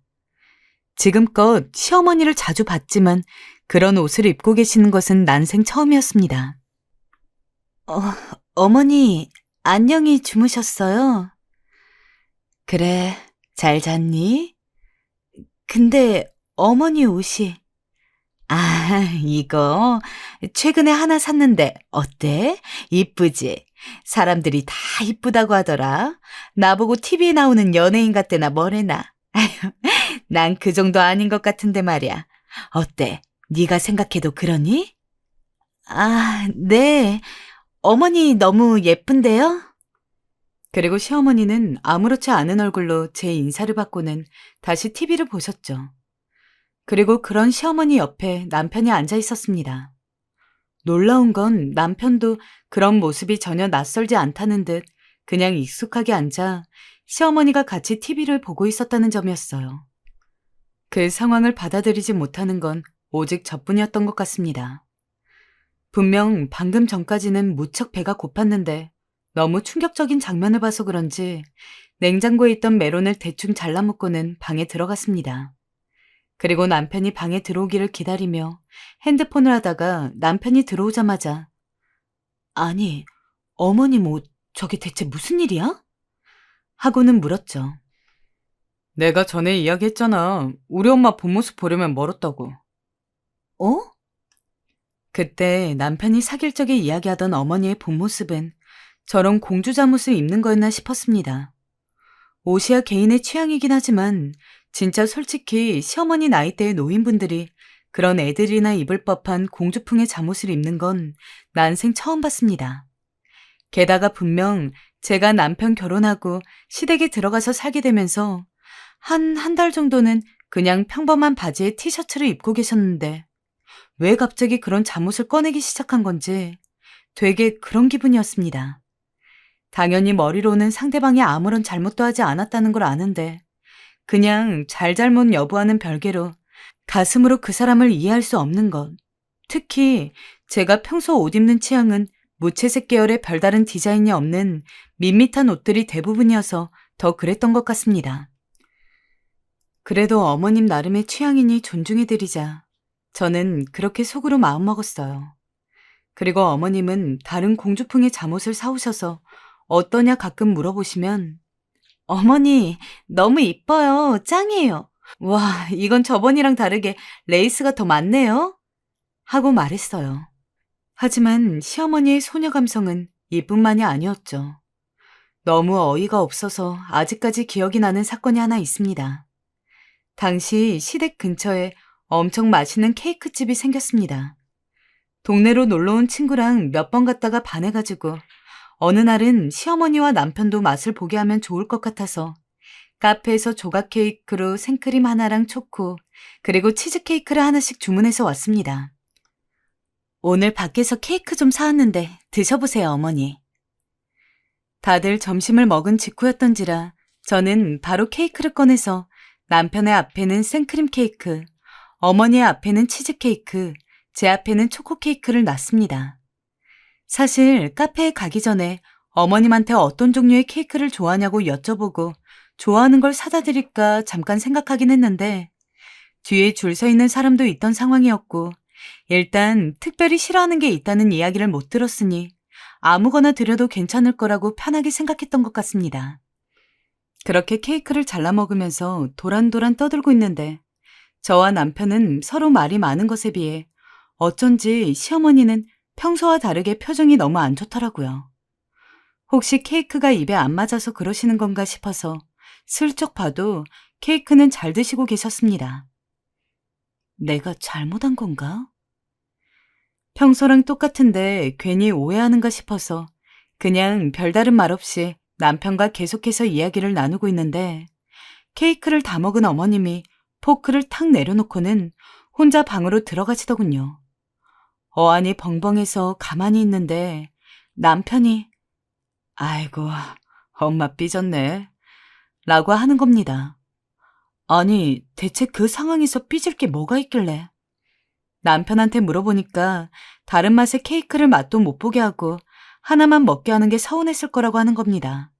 S1: 지금껏 시어머니를 자주 봤지만 그런 옷을 입고 계시는 것은 난생 처음이었습니다. 어머니, 안녕히 주무셨어요? 그래, 잘 잤니? 근데 어머니 옷이... 이거 최근에 하나 샀는데 어때? 이쁘지? 사람들이 다 이쁘다고 하더라. 나보고 TV에 나오는 연예인 같대나 뭐래나. 난 그 정도 아닌 것 같은데 말이야. 어때? 네가 생각해도 그러니? 네. 어머니 너무 예쁜데요? 그리고 시어머니는 아무렇지 않은 얼굴로 제 인사를 받고는 다시 TV를 보셨죠. 그리고 그런 시어머니 옆에 남편이 앉아 있었습니다. 놀라운 건 남편도 그런 모습이 전혀 낯설지 않다는 듯 그냥 익숙하게 앉아 시어머니가 같이 TV를 보고 있었다는 점이었어요. 그 상황을 받아들이지 못하는 건 오직 저뿐이었던 것 같습니다. 분명 방금 전까지는 무척 배가 고팠는데 너무 충격적인 장면을 봐서 그런지 냉장고에 있던 메론을 대충 잘라먹고는 방에 들어갔습니다. 그리고 남편이 방에 들어오기를 기다리며 핸드폰을 하다가 남편이 들어오자마자 아니, 어머님 옷 저게 대체 무슨 일이야? 하고는 물었죠. 내가 전에 이야기했잖아. 우리 엄마 본 모습 보려면 멀었다고. 그때 남편이 사귈 적에 이야기하던 어머니의 본 모습은 저런 공주 잠옷을 입는 거였나 싶었습니다. 옷이야 개인의 취향이긴 하지만 진짜 솔직히 시어머니 나이대의 노인분들이 그런 애들이나 입을 법한 공주풍의 잠옷을 입는 건 난생 처음 봤습니다. 게다가 분명 제가 남편 결혼하고 시댁에 들어가서 살게 되면서 한 달 정도는 그냥 평범한 바지에 티셔츠를 입고 계셨는데 왜 갑자기 그런 잠옷을 꺼내기 시작한 건지 되게 그런 기분이었습니다. 당연히 머리로는 상대방이 아무런 잘못도 하지 않았다는 걸 아는데 그냥 잘잘못 여부와는 별개로 가슴으로 그 사람을 이해할 수 없는 것. 특히 제가 평소 옷 입는 취향은 무채색 계열의 별다른 디자인이 없는 밋밋한 옷들이 대부분이어서 더 그랬던 것 같습니다. 그래도 어머님 나름의 취향이니 존중해드리자 저는 그렇게 속으로 마음먹었어요. 그리고 어머님은 다른 공주풍의 잠옷을 사오셔서 어떠냐 가끔 물어보시면 어머니 너무 이뻐요. 짱이에요. 와, 이건 저번이랑 다르게 레이스가 더 많네요. 하고 말했어요. 하지만 시어머니의 소녀 감성은 이뿐만이 아니었죠. 너무 어이가 없어서 아직까지 기억이 나는 사건이 하나 있습니다. 당시 시댁 근처에 엄청 맛있는 케이크집이 생겼습니다. 동네로 놀러온 친구랑 몇 번 갔다가 반해가지고 어느 날은 시어머니와 남편도 맛을 보게 하면 좋을 것 같아서 카페에서 조각 케이크로 생크림 하나랑 초코 그리고 치즈케이크를 하나씩 주문해서 왔습니다. 오늘 밖에서 케이크 좀 사왔는데 드셔보세요, 어머니. 다들 점심을 먹은 직후였던지라 저는 바로 케이크를 꺼내서 남편의 앞에는 생크림 케이크, 어머니의 앞에는 치즈케이크, 제 앞에는 초코 케이크를 놨습니다. 사실 카페에 가기 전에 어머님한테 어떤 종류의 케이크를 좋아하냐고 여쭤보고 좋아하는 걸 사다 드릴까 잠깐 생각하긴 했는데 뒤에 줄 서 있는 사람도 있던 상황이었고 일단 특별히 싫어하는 게 있다는 이야기를 못 들었으니 아무거나 드려도 괜찮을 거라고 편하게 생각했던 것 같습니다. 그렇게 케이크를 잘라 먹으면서 도란도란 떠들고 있는데 저와 남편은 서로 말이 많은 것에 비해 어쩐지 시어머니는 평소와 다르게 표정이 너무 안 좋더라고요. 혹시 케이크가 입에 안 맞아서 그러시는 건가 싶어서 슬쩍 봐도 케이크는 잘 드시고 계셨습니다. 내가 잘못한 건가? 평소랑 똑같은데 괜히 오해하는가 싶어서 그냥 별다른 말 없이 남편과 계속해서 이야기를 나누고 있는데 케이크를 다 먹은 어머님이 포크를 탁 내려놓고는 혼자 방으로 들어가시더군요. 어안이 벙벙해서 가만히 있는데 남편이 아이고, 엄마 삐졌네 라고 하는 겁니다. 아니, 대체 그 상황에서 삐질 게 뭐가 있길래? 남편한테 물어보니까 다른 맛의 케이크를 맛도 못 보게 하고 하나만 먹게 하는 게 서운했을 거라고 하는 겁니다.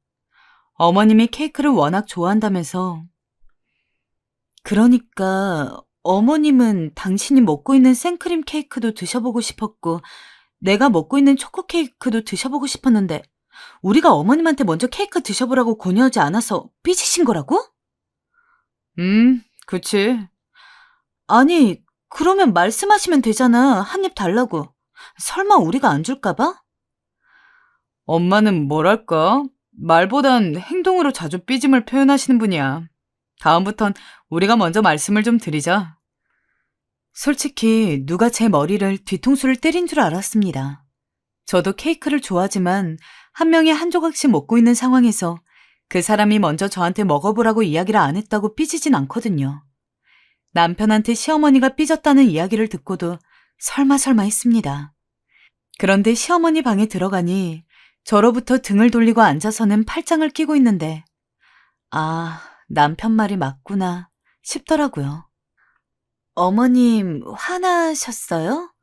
S1: 어머님이 케이크를 워낙 좋아한다면서. 그러니까 어머님은 당신이 먹고 있는 생크림 케이크도 드셔보고 싶었고 내가 먹고 있는 초코 케이크도 드셔보고 싶었는데 우리가 어머님한테 먼저 케이크 드셔보라고 권유하지 않아서 삐지신 거라고? 그치. 아니, 그러면 말씀하시면 되잖아. 한 입 달라고. 설마 우리가 안 줄까 봐? 엄마는 뭐랄까? 말보단 행동으로 자주 삐짐을 표현하시는 분이야. 다음부턴 우리가 먼저 말씀을 좀 드리자. 솔직히 누가 제 머리를 뒤통수를 때린 줄 알았습니다. 저도 케이크를 좋아하지만 한 명이 한 조각씩 먹고 있는 상황에서 그 사람이 먼저 저한테 먹어보라고 이야기를 안 했다고 삐지진 않거든요. 남편한테 시어머니가 삐졌다는 이야기를 듣고도 설마 했습니다. 그런데 시어머니 방에 들어가니 저로부터 등을 돌리고 앉아서는 팔짱을 끼고 있는데 아, 남편 말이 맞구나 싶더라고요. 어머님 화나셨어요?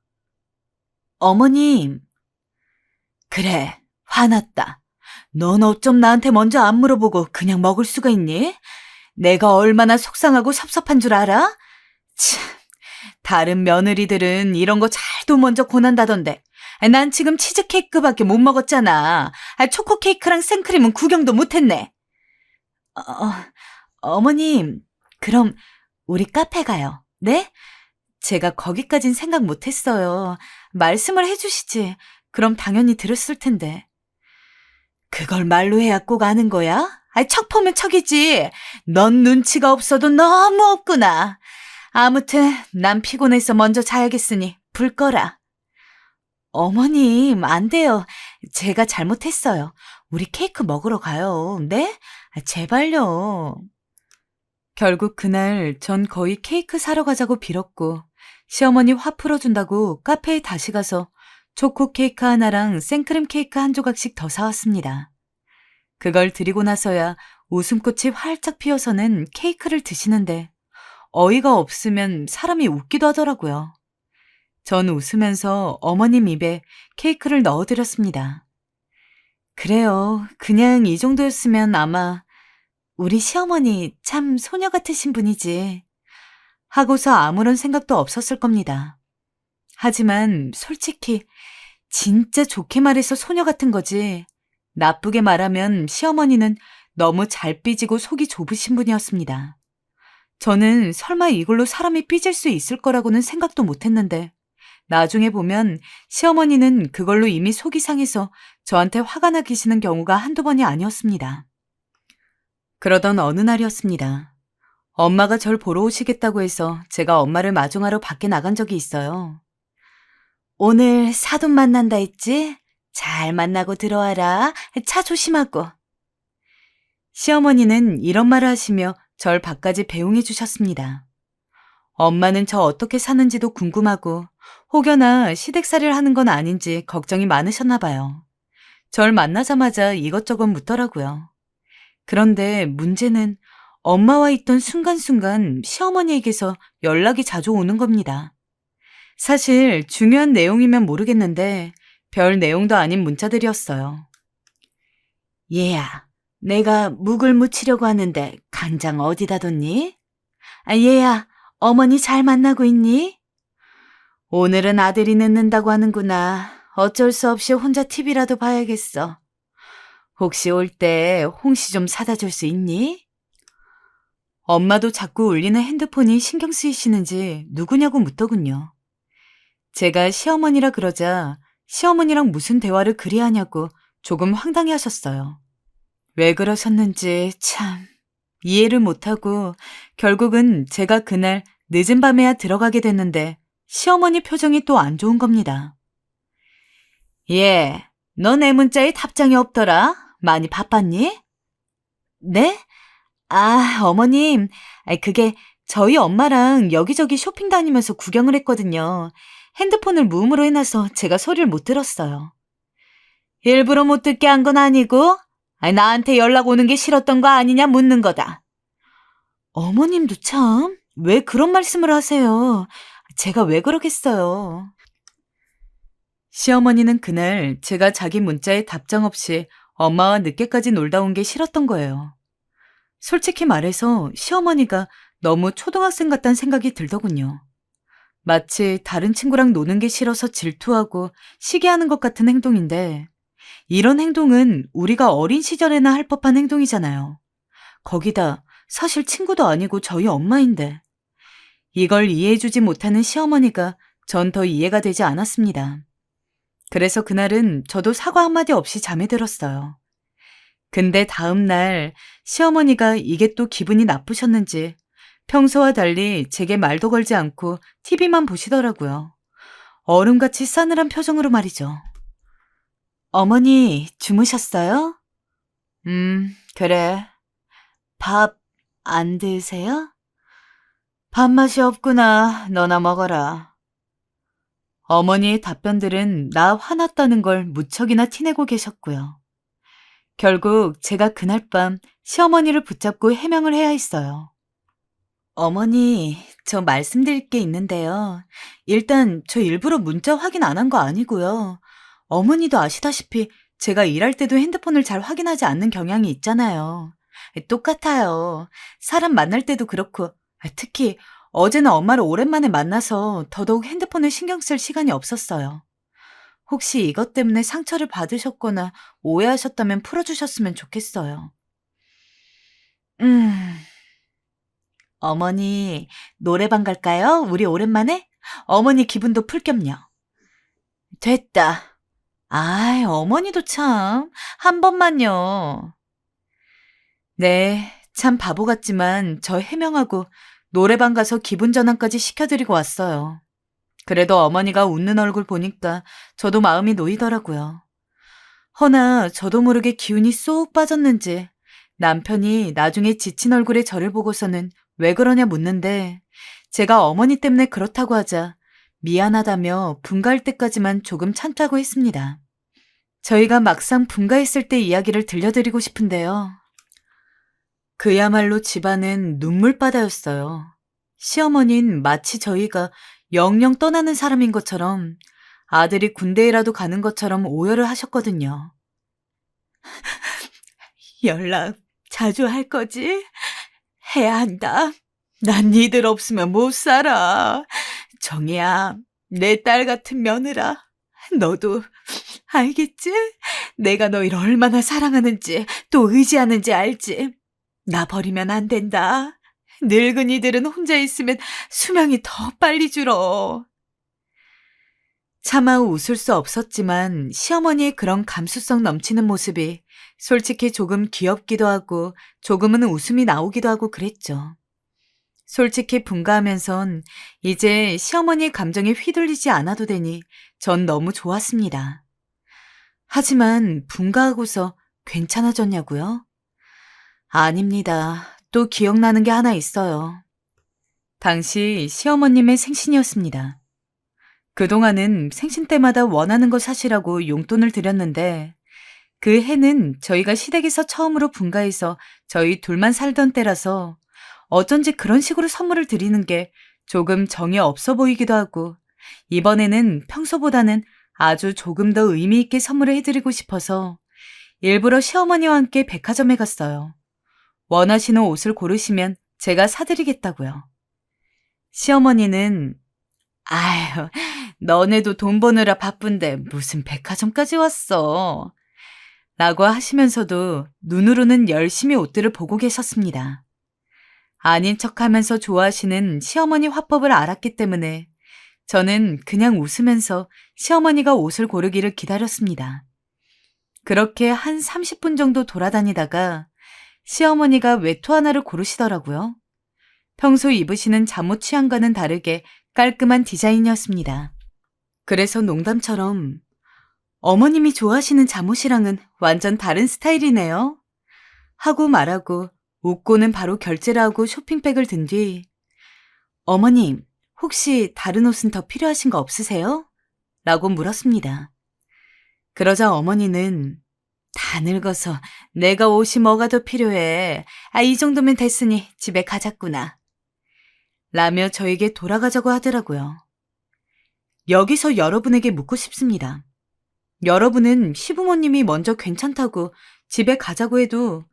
S1: 어머님. 그래, 화났다. 넌 어쩜 나한테 먼저 안 물어보고 그냥 먹을 수가 있니? 내가 얼마나 속상하고 섭섭한 줄 알아? 참, 다른 며느리들은 이런 거 잘도 먼저 권한다던데 난 지금 치즈케이크밖에 못 먹었잖아. 초코케이크랑 생크림은 구경도 못했네. 어머님, 그럼 우리 카페 가요. 네? 제가 거기까진 생각 못했어요. 말씀을 해주시지. 그럼 당연히 들었을 텐데. 그걸 말로 해야 꼭 아는 거야? 척 보면 척이지. 넌 눈치가 없어도 너무 없구나. 아무튼 난 피곤해서 먼저 자야겠으니 불 꺼라. 어머님, 안 돼요. 제가 잘못했어요. 우리 케이크 먹으러 가요. 네? 제발요. 결국 그날 전 거의 케이크 사러 가자고 빌었고 시어머니 화 풀어준다고 카페에 다시 가서 초코 케이크 하나랑 생크림 케이크 한 조각씩 더 사왔습니다. 그걸 드리고 나서야 웃음꽃이 활짝 피어서는 케이크를 드시는데 어이가 없으면 사람이 웃기도 하더라고요. 전 웃으면서 어머님 입에 케이크를 넣어드렸습니다. 그래요. 그냥 이 정도였으면 아마 우리 시어머니 참 소녀 같으신 분이지 하고서 아무런 생각도 없었을 겁니다. 하지만 솔직히 진짜 좋게 말해서 소녀 같은 거지 나쁘게 말하면 시어머니는 너무 잘 삐지고 속이 좁으신 분이었습니다. 저는 설마 이걸로 사람이 삐질 수 있을 거라고는 생각도 못했는데 나중에 보면 시어머니는 그걸로 이미 속이 상해서 저한테 화가 나 계시는 경우가 한두 번이 아니었습니다. 그러던 어느 날이었습니다. 엄마가 절 보러 오시겠다고 해서 제가 엄마를 마중하러 밖에 나간 적이 있어요. 오늘 사돈 만난다 했지? 잘 만나고 들어와라. 차 조심하고. 시어머니는 이런 말을 하시며 절 밖까지 배웅해 주셨습니다. 엄마는 저 어떻게 사는지도 궁금하고 혹여나 시댁살이를 하는 건 아닌지 걱정이 많으셨나 봐요. 절 만나자마자 이것저것 묻더라고요. 그런데 문제는 엄마와 있던 순간순간 시어머니에게서 연락이 자주 오는 겁니다. 사실 중요한 내용이면 모르겠는데 별 내용도 아닌 문자들이었어요. 얘야, 내가 묵을 묻히려고 하는데 간장 어디다 뒀니? 얘야, 어머니 잘 만나고 있니? 오늘은 아들이 늦는다고 하는구나. 어쩔 수 없이 혼자 TV라도 봐야겠어. 혹시 올 때 홍시 좀 사다 줄 수 있니? 엄마도 자꾸 울리는 핸드폰이 신경 쓰이시는지 누구냐고 묻더군요. 제가 시어머니라 그러자 시어머니랑 무슨 대화를 그리 하냐고 조금 황당해 하셨어요. 왜 그러셨는지 참 이해를 못하고 결국은 제가 그날 늦은 밤에야 들어가게 됐는데 시어머니 표정이 또 안 좋은 겁니다. 예, 너 내 문자에 답장이 없더라. 많이 바빴니? 네? 아, 어머님. 그게 저희 엄마랑 여기저기 쇼핑 다니면서 구경을 했거든요. 핸드폰을 무음으로 해놔서 제가 소리를 못 들었어요. 일부러 못 듣게 한 건 아니고 나한테 연락 오는 게 싫었던 거 아니냐 묻는 거다. 어머님도 참, 왜 그런 말씀을 하세요? 제가 왜 그러겠어요? 시어머니는 그날 제가 자기 문자에 답장 없이 엄마와 늦게까지 놀다 온 게 싫었던 거예요. 솔직히 말해서 시어머니가 너무 초등학생 같다는 생각이 들더군요. 마치 다른 친구랑 노는 게 싫어서 질투하고 시기하는 것 같은 행동인데 이런 행동은 우리가 어린 시절에나 할 법한 행동이잖아요. 거기다 사실 친구도 아니고 저희 엄마인데 이걸 이해해주지 못하는 시어머니가 전 더 이해가 되지 않았습니다. 그래서 그날은 저도 사과 한마디 없이 잠에 들었어요. 근데 다음 날 시어머니가 이게 또 기분이 나쁘셨는지 평소와 달리 제게 말도 걸지 않고 TV만 보시더라고요. 얼음같이 싸늘한 표정으로 말이죠. 어머니, 주무셨어요? 그래. 밥 안 드세요? 밥맛이 없구나. 너나 먹어라. 어머니의 답변들은 나 화났다는 걸 무척이나 티내고 계셨고요. 결국 제가 그날 밤 시어머니를 붙잡고 해명을 해야 했어요. 어머니, 저 말씀드릴 게 있는데요. 일단 저 일부러 문자 확인 안 한 거 아니고요. 어머니도 아시다시피 제가 일할 때도 핸드폰을 잘 확인하지 않는 경향이 있잖아요. 똑같아요. 사람 만날 때도 그렇고, 특히 어제는 엄마를 오랜만에 만나서 더더욱 핸드폰을 신경 쓸 시간이 없었어요. 혹시 이것 때문에 상처를 받으셨거나 오해하셨다면 풀어주셨으면 좋겠어요. 어머니, 노래방 갈까요? 우리 오랜만에? 어머니 기분도 풀 겸요. 됐다. 아이, 어머니도 참, 한 번만요. 네, 참 바보 같지만 저 해명하고 노래방 가서 기분 전환까지 시켜드리고 왔어요. 그래도 어머니가 웃는 얼굴 보니까 저도 마음이 놓이더라고요. 허나 저도 모르게 기운이 쏙 빠졌는지 남편이 나중에 지친 얼굴의 저를 보고서는 왜 그러냐 묻는데 제가 어머니 때문에 그렇다고 하자 미안하다며 분가할 때까지만 조금 참자고 했습니다. 저희가 막상 분가했을 때 이야기를 들려드리고 싶은데요. 그야말로 집안은 눈물바다였어요. 시어머니는 마치 저희가 영영 떠나는 사람인 것처럼 아들이 군대에라도 가는 것처럼 오열을 하셨거든요. 연락 자주 할 거지? 해야 한다. 난 니들 없으면 못 살아. 정희야, 내 딸 같은 며느라. 너도 알겠지? 내가 너희를 얼마나 사랑하는지 또 의지하는지 알지? 나 버리면 안 된다. 늙은이들은 혼자 있으면 수명이 더 빨리 줄어. 차마 웃을 수 없었지만 시어머니의 그런 감수성 넘치는 모습이 솔직히 조금 귀엽기도 하고 조금은 웃음이 나오기도 하고 그랬죠. 솔직히 분가하면선 이제 시어머니의 감정에 휘둘리지 않아도 되니 전 너무 좋았습니다. 하지만 분가하고서 괜찮아졌냐고요? 아닙니다. 또 기억나는 게 하나 있어요. 당시 시어머님의 생신이었습니다. 그동안은 생신 때마다 원하는 거 사시라고 용돈을 드렸는데 그 해는 저희가 시댁에서 처음으로 분가해서 저희 둘만 살던 때라서 어쩐지 그런 식으로 선물을 드리는 게 조금 정이 없어 보이기도 하고 이번에는 평소보다는 아주 조금 더 의미 있게 선물을 해드리고 싶어서 일부러 시어머니와 함께 백화점에 갔어요. 원하시는 옷을 고르시면 제가 사드리겠다고요. 시어머니는 아유, 너네도 돈 버느라 바쁜데 무슨 백화점까지 왔어. 라고 하시면서도 눈으로는 열심히 옷들을 보고 계셨습니다. 아닌 척하면서 좋아하시는 시어머니 화법을 알았기 때문에 저는 그냥 웃으면서 시어머니가 옷을 고르기를 기다렸습니다. 그렇게 한 30분 정도 돌아다니다가 시어머니가 외투 하나를 고르시더라고요. 평소 입으시는 잠옷 취향과는 다르게 깔끔한 디자인이었습니다. 그래서 농담처럼 어머님이 좋아하시는 잠옷이랑은 완전 다른 스타일이네요. 하고 말하고 웃고는 바로 결제를 하고 쇼핑백을 든 뒤 어머님, 혹시 다른 옷은 더 필요하신 거 없으세요? 라고 물었습니다. 그러자 어머니는 다 늙어서 내가 옷이 뭐가 더 필요해. 이 정도면 됐으니 집에 가자꾸나. 라며 저에게 돌아가자고 하더라고요. 여기서 여러분에게 묻고 싶습니다. 여러분은 시부모님이 먼저 괜찮다고 집에 가자고 해도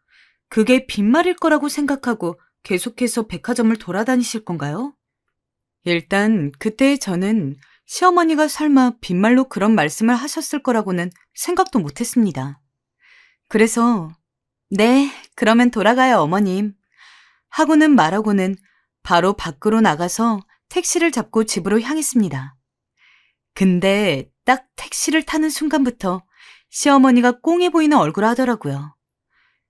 S1: 그게 빈말일 거라고 생각하고 계속해서 백화점을 돌아다니실 건가요? 일단 그때의 저는 시어머니가 설마 빈말로 그런 말씀을 하셨을 거라고는 생각도 못했습니다. 그래서 네, 그러면 돌아가요 어머님. 하고는 말하고는 바로 밖으로 나가서 택시를 잡고 집으로 향했습니다. 근데 딱 택시를 타는 순간부터 시어머니가 꽁해 보이는 얼굴을 하더라고요.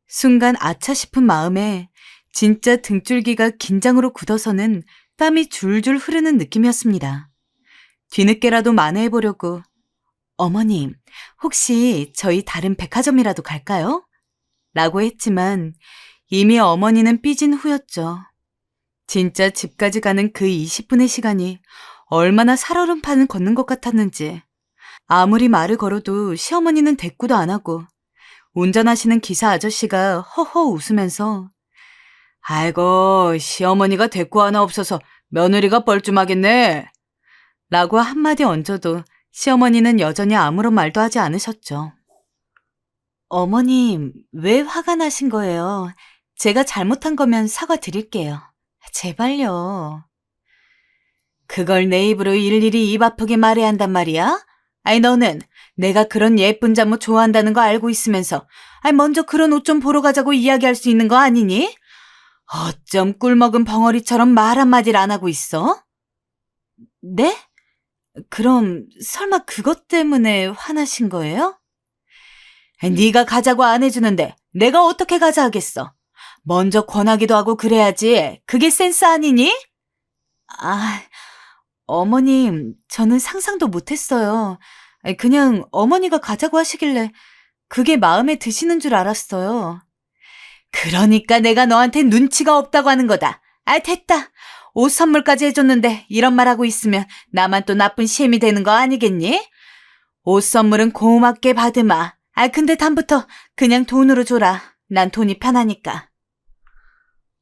S1: 순간 아차 싶은 마음에 진짜 등줄기가 긴장으로 굳어서는 땀이 줄줄 흐르는 느낌이었습니다. 뒤늦게라도 만회해보려고 어머님, 혹시 저희 다른 백화점이라도 갈까요? 라고 했지만 이미 어머니는 삐진 후였죠. 진짜 집까지 가는 그 20분의 시간이 얼마나 살얼음판을 걷는 것 같았는지 아무리 말을 걸어도 시어머니는 대꾸도 안 하고 운전하시는 기사 아저씨가 허허 웃으면서 아이고 시어머니가 대꾸 하나 없어서 며느리가 뻘쭘하겠네 라고 한마디 얹어도 시어머니는 여전히 아무런 말도 하지 않으셨죠. 어머님, 왜 화가 나신 거예요? 제가 잘못한 거면 사과드릴게요. 제발요. 그걸 내 입으로 일일이 입 아프게 말해야 한단 말이야? 너는 내가 그런 예쁜 잠옷 좋아한다는 거 알고 있으면서 먼저 그런 옷 좀 보러 가자고 이야기할 수 있는 거 아니니? 어쩜 꿀먹은 벙어리처럼 말 한마디를 안 하고 있어? 네? 그럼 설마 그것 때문에 화나신 거예요? 네가 가자고 안 해주는데 내가 어떻게 가자 하겠어? 먼저 권하기도 하고 그래야지. 그게 센스 아니니? 어머님, 저는 상상도 못했어요. 그냥 어머니가 가자고 하시길래 그게 마음에 드시는 줄 알았어요. 그러니까 내가 너한테 눈치가 없다고 하는 거다. 됐다. 옷 선물까지 해줬는데 이런 말 하고 있으면 나만 또 나쁜 시엠이 되는 거 아니겠니? 옷 선물은 고맙게 받으마. 근데 다음부터 그냥 돈으로 줘라. 난 돈이 편하니까.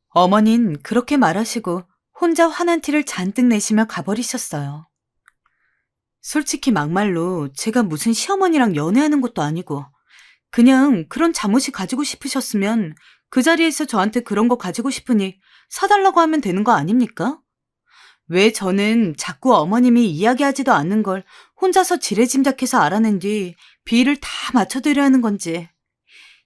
S1: 어머닌 그렇게 말하시고 혼자 화난 티를 잔뜩 내시며 가버리셨어요. 솔직히 막말로 제가 무슨 시어머니랑 연애하는 것도 아니고 그냥 그런 잠옷이 가지고 싶으셨으면 그 자리에서 저한테 그런 거 가지고 싶으니 사달라고 하면 되는 거 아닙니까? 왜 저는 자꾸 어머님이 이야기하지도 않는 걸 혼자서 지레짐작해서 알아낸 뒤 비위를 다 맞춰드려야 하는 건지.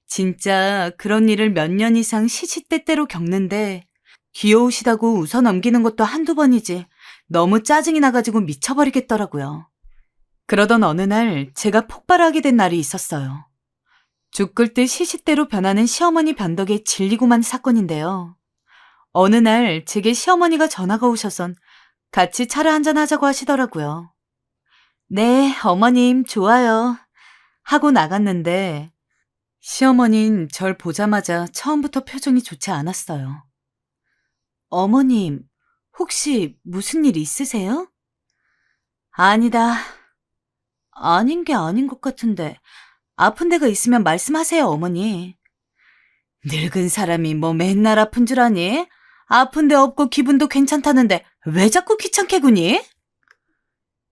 S1: 진짜 그런 일을 몇 년 이상 시시때때로 겪는데 귀여우시다고 웃어 넘기는 것도 한두 번이지 너무 짜증이 나가지고 미쳐버리겠더라고요. 그러던 어느 날 제가 폭발하게 된 날이 있었어요. 죽 끓듯 시시때로 변하는 시어머니 변덕에 질리고만 사건인데요. 어느 날 제게 시어머니가 전화가 오셔선 같이 차를 한잔 하자고 하시더라고요. 네, 어머님, 좋아요. 하고 나갔는데 시어머니는 절 보자마자 처음부터 표정이 좋지 않았어요. 어머님, 혹시 무슨 일 있으세요? 아니다. 아닌 게 아닌 것 같은데 아픈 데가 있으면 말씀하세요, 어머니. 늙은 사람이 뭐 맨날 아픈 줄 아니? 아픈 데 없고 기분도 괜찮다는데 왜 자꾸 귀찮게 구니?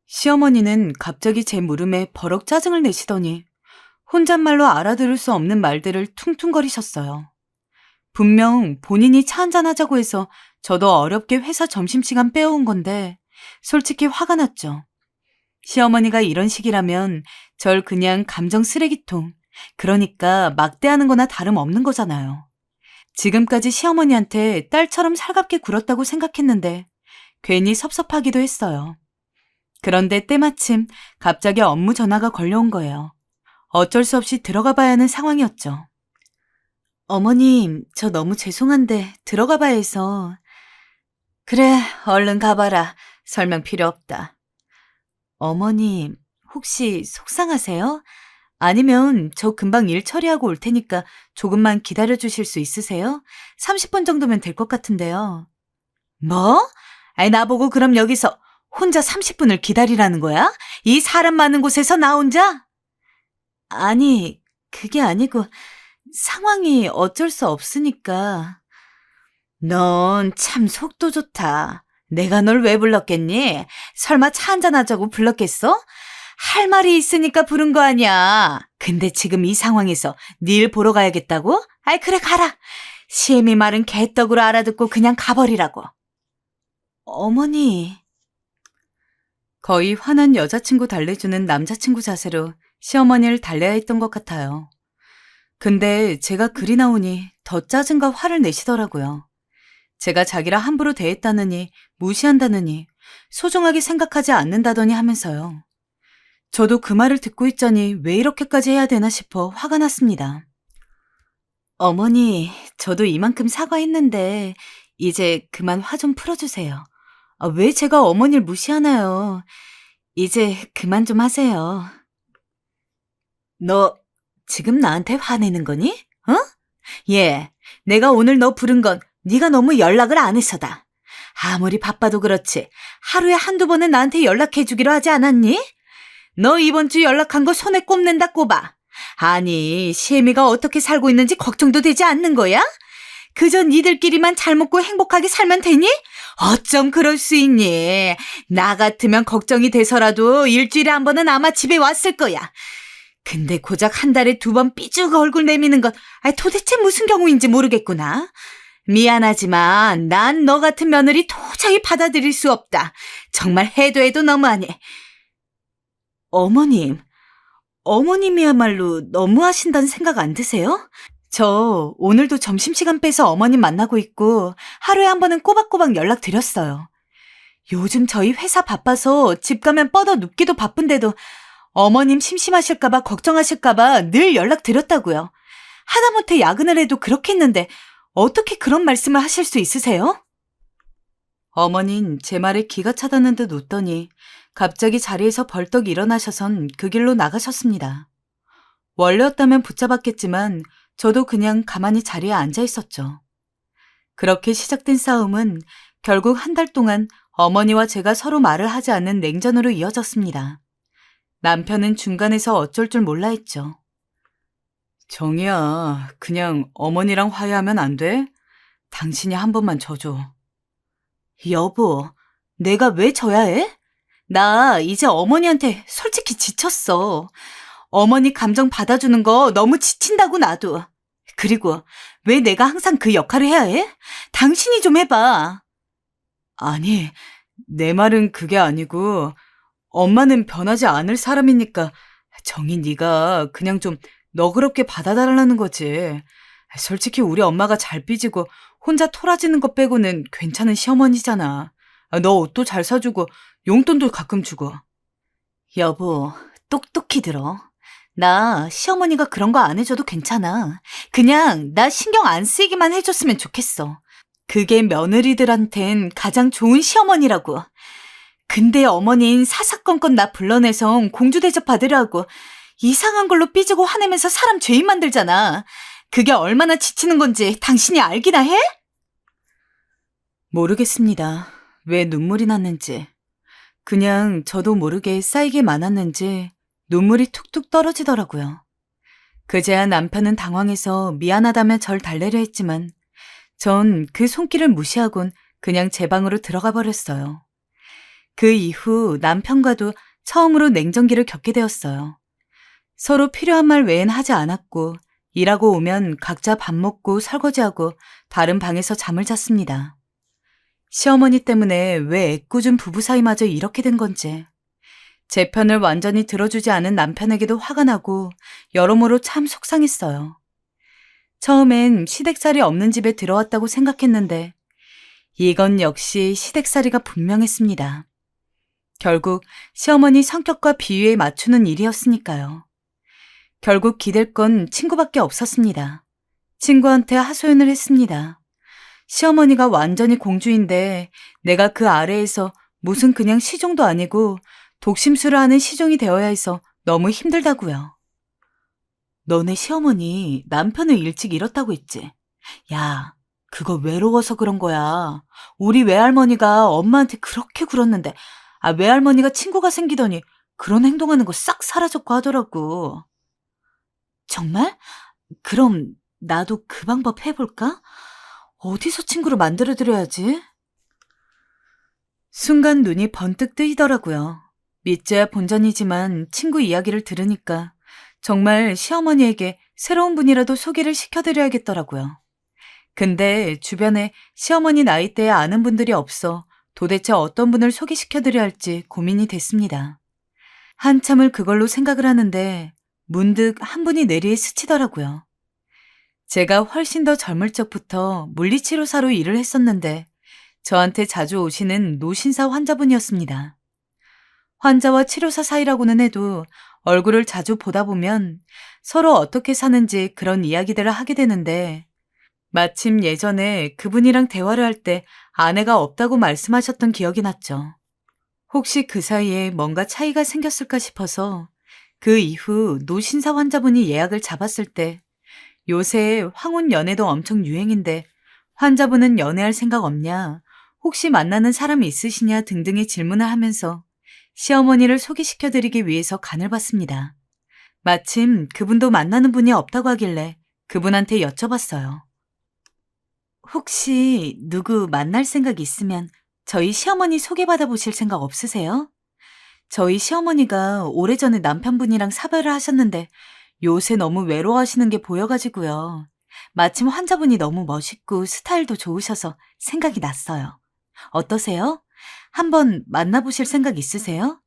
S1: 시어머니는 갑자기 제 물음에 버럭 짜증을 내시더니 혼잣말로 알아들을 수 없는 말들을 퉁퉁거리셨어요. 분명 본인이 차 한잔 하자고 해서 저도 어렵게 회사 점심시간 빼어온 건데 솔직히 화가 났죠. 시어머니가 이런 식이라면 절 그냥 감정 쓰레기통, 그러니까 막대하는 거나 다름없는 거잖아요. 지금까지 시어머니한테 딸처럼 살갑게 굴었다고 생각했는데 괜히 섭섭하기도 했어요. 그런데 때마침 갑자기 업무 전화가 걸려온 거예요. 어쩔 수 없이 들어가 봐야 하는 상황이었죠. 어머님, 저 너무 죄송한데 들어가 봐야 해서. 그래, 얼른 가봐라. 설명 필요 없다. 어머님, 혹시 속상하세요? 아니면 저 금방 일 처리하고 올 테니까 조금만 기다려 주실 수 있으세요? 30분 정도면 될 것 같은데요. 뭐? 아이, 나보고 그럼 여기서 혼자 30분을 기다리라는 거야? 이 사람 많은 곳에서 나 혼자? 아니, 그게 아니고 상황이 어쩔 수 없으니까. 넌 참 속도 좋다. 내가 널 왜 불렀겠니? 설마 차 한잔하자고 불렀겠어? 할 말이 있으니까 부른 거 아니야. 근데 지금 이 상황에서 네 일 보러 가야겠다고? 아이, 그래, 가라. 시애미 말은 개떡으로 알아듣고 그냥 가버리라고. 어머니. 거의 화난 여자친구 달래주는 남자친구 자세로 시어머니를 달래야 했던 것 같아요. 근데 제가 그리 나오니 더 짜증과 화를 내시더라고요. 제가 자기라 함부로 대했다느니, 무시한다느니, 소중하게 생각하지 않는다더니 하면서요. 저도 그 말을 듣고 있자니 왜 이렇게까지 해야 되나 싶어 화가 났습니다. 어머니, 저도 이만큼 사과했는데 이제 그만 화 좀 풀어주세요. 왜 제가 어머니를 무시하나요? 이제 그만 좀 하세요. 너 지금 나한테 화내는 거니? 어? 예, 내가 오늘 너 부른 건 네가 너무 연락을 안 해서다. 아무리 바빠도 그렇지 하루에 한두 번은 나한테 연락해 주기로 하지 않았니? 너 이번 주 연락한 거 손에 꼽는다 꼽아. 아니, 시애미가 어떻게 살고 있는지 걱정도 되지 않는 거야? 그저 니들끼리만 잘 먹고 행복하게 살면 되니? 어쩜 그럴 수 있니? 나 같으면 걱정이 돼서라도 일주일에 한 번은 아마 집에 왔을 거야. 근데 고작 한 달에 2번 삐죽 얼굴 내미는 건 도대체 무슨 경우인지 모르겠구나. 미안하지만 난 너 같은 며느리 도저히 받아들일 수 없다. 정말 해도 해도 너무하네. 어머님, 어머님이야말로 너무하신다는 생각 안 드세요? 저 오늘도 점심시간 빼서 어머님 만나고 있고 하루에 한 번은 꼬박꼬박 연락드렸어요. 요즘 저희 회사 바빠서 집 가면 뻗어 눕기도 바쁜데도 어머님 심심하실까봐 걱정하실까봐 늘 연락드렸다고요. 하다못해 야근을 해도 그렇게 했는데 어떻게 그런 말씀을 하실 수 있으세요? 어머닌 제 말에 기가 차다는 듯 웃더니 갑자기 자리에서 벌떡 일어나셔선 그 길로 나가셨습니다. 원래였다면 붙잡았겠지만 저도 그냥 가만히 자리에 앉아 있었죠. 그렇게 시작된 싸움은 결국 한 달 동안 어머니와 제가 서로 말을 하지 않는 냉전으로 이어졌습니다. 남편은 중간에서 어쩔 줄 몰라 했죠. 정희야, 그냥 어머니랑 화해하면 안 돼? 당신이 한 번만 져줘. 여보, 내가 왜 져야 해? 나 이제 어머니한테 솔직히 지쳤어. 어머니 감정 받아주는 거 너무 지친다고 나도. 그리고 왜 내가 항상 그 역할을 해야 해? 당신이 좀 해봐. 아니, 내 말은 그게 아니고 엄마는 변하지 않을 사람이니까 정희 네가 그냥 좀 너그럽게 받아달라는 거지. 솔직히 우리 엄마가 잘 삐지고 혼자 토라지는 것 빼고는 괜찮은 시어머니잖아. 너 옷도 잘 사주고 용돈도 가끔 주고. 여보, 똑똑히 들어. 나 시어머니가 그런 거 안 해줘도 괜찮아. 그냥 나 신경 안 쓰이기만 해줬으면 좋겠어. 그게 며느리들한텐 가장 좋은 시어머니라고. 근데 어머니는 사사건건 나 불러내서 공주 대접 받으려고 이상한 걸로 삐지고 화내면서 사람 죄인 만들잖아. 그게 얼마나 지치는 건지 당신이 알기나 해? 모르겠습니다. 왜 눈물이 났는지. 그냥 저도 모르게 쌓이게 많았는지 눈물이 툭툭 떨어지더라고요. 그제야 남편은 당황해서 미안하다며 절 달래려 했지만 전 그 손길을 무시하곤 그냥 제 방으로 들어가 버렸어요. 그 이후 남편과도 처음으로 냉전기를 겪게 되었어요. 서로 필요한 말 외엔 하지 않았고 일하고 오면 각자 밥 먹고 설거지하고 다른 방에서 잠을 잤습니다. 시어머니 때문에 왜 애꿎은 부부 사이마저 이렇게 된 건지 제 편을 완전히 들어주지 않은 남편에게도 화가 나고 여러모로 참 속상했어요. 처음엔 시댁살이 없는 집에 들어왔다고 생각했는데 이건 역시 시댁살이가 분명했습니다. 결국 시어머니 성격과 비위에 맞추는 일이었으니까요. 결국 기댈 건 친구밖에 없었습니다. 친구한테 하소연을 했습니다. 시어머니가 완전히 공주인데 내가 그 아래에서 무슨 그냥 시종도 아니고 독심술을 하는 시종이 되어야 해서 너무 힘들다고요. 너네 시어머니 남편을 일찍 잃었다고 했지? 야, 그거 외로워서 그런 거야. 우리 외할머니가 엄마한테 그렇게 굴었는데 외할머니가 친구가 생기더니 그런 행동하는 거 싹 사라졌고 하더라고. 정말? 그럼 나도 그 방법 해볼까? 어디서 친구를 만들어드려야지? 순간 눈이 번뜩 뜨이더라고요. 믿져야 본전이지만 친구 이야기를 들으니까 정말 시어머니에게 새로운 분이라도 소개를 시켜드려야겠더라고요. 근데 주변에 시어머니 나이대에 아는 분들이 없어 도대체 어떤 분을 소개시켜드려야 할지 고민이 됐습니다. 한참을 그걸로 생각을 하는데 문득 한 분이 뇌리에 스치더라고요. 제가 훨씬 더 젊을 적부터 물리치료사로 일을 했었는데 저한테 자주 오시는 노신사 환자분이었습니다. 환자와 치료사 사이라고는 해도 얼굴을 자주 보다 보면 서로 어떻게 사는지 그런 이야기들을 하게 되는데 마침 예전에 그분이랑 대화를 할 때 아내가 없다고 말씀하셨던 기억이 났죠. 혹시 그 사이에 뭔가 차이가 생겼을까 싶어서 그 이후 노신사 환자분이 예약을 잡았을 때 요새 황혼 연애도 엄청 유행인데 환자분은 연애할 생각 없냐, 혹시 만나는 사람이 있으시냐 등등의 질문을 하면서 시어머니를 소개시켜드리기 위해서 간을 봤습니다. 마침 그분도 만나는 분이 없다고 하길래 그분한테 여쭤봤어요. 혹시 누구 만날 생각 있으면 저희 시어머니 소개받아 보실 생각 없으세요? 저희 시어머니가 오래전에 남편분이랑 사별을 하셨는데 요새 너무 외로워하시는 게 보여가지고요. 마침 환자분이 너무 멋있고 스타일도 좋으셔서 생각이 났어요. 어떠세요? 한번 만나보실 생각 있으세요?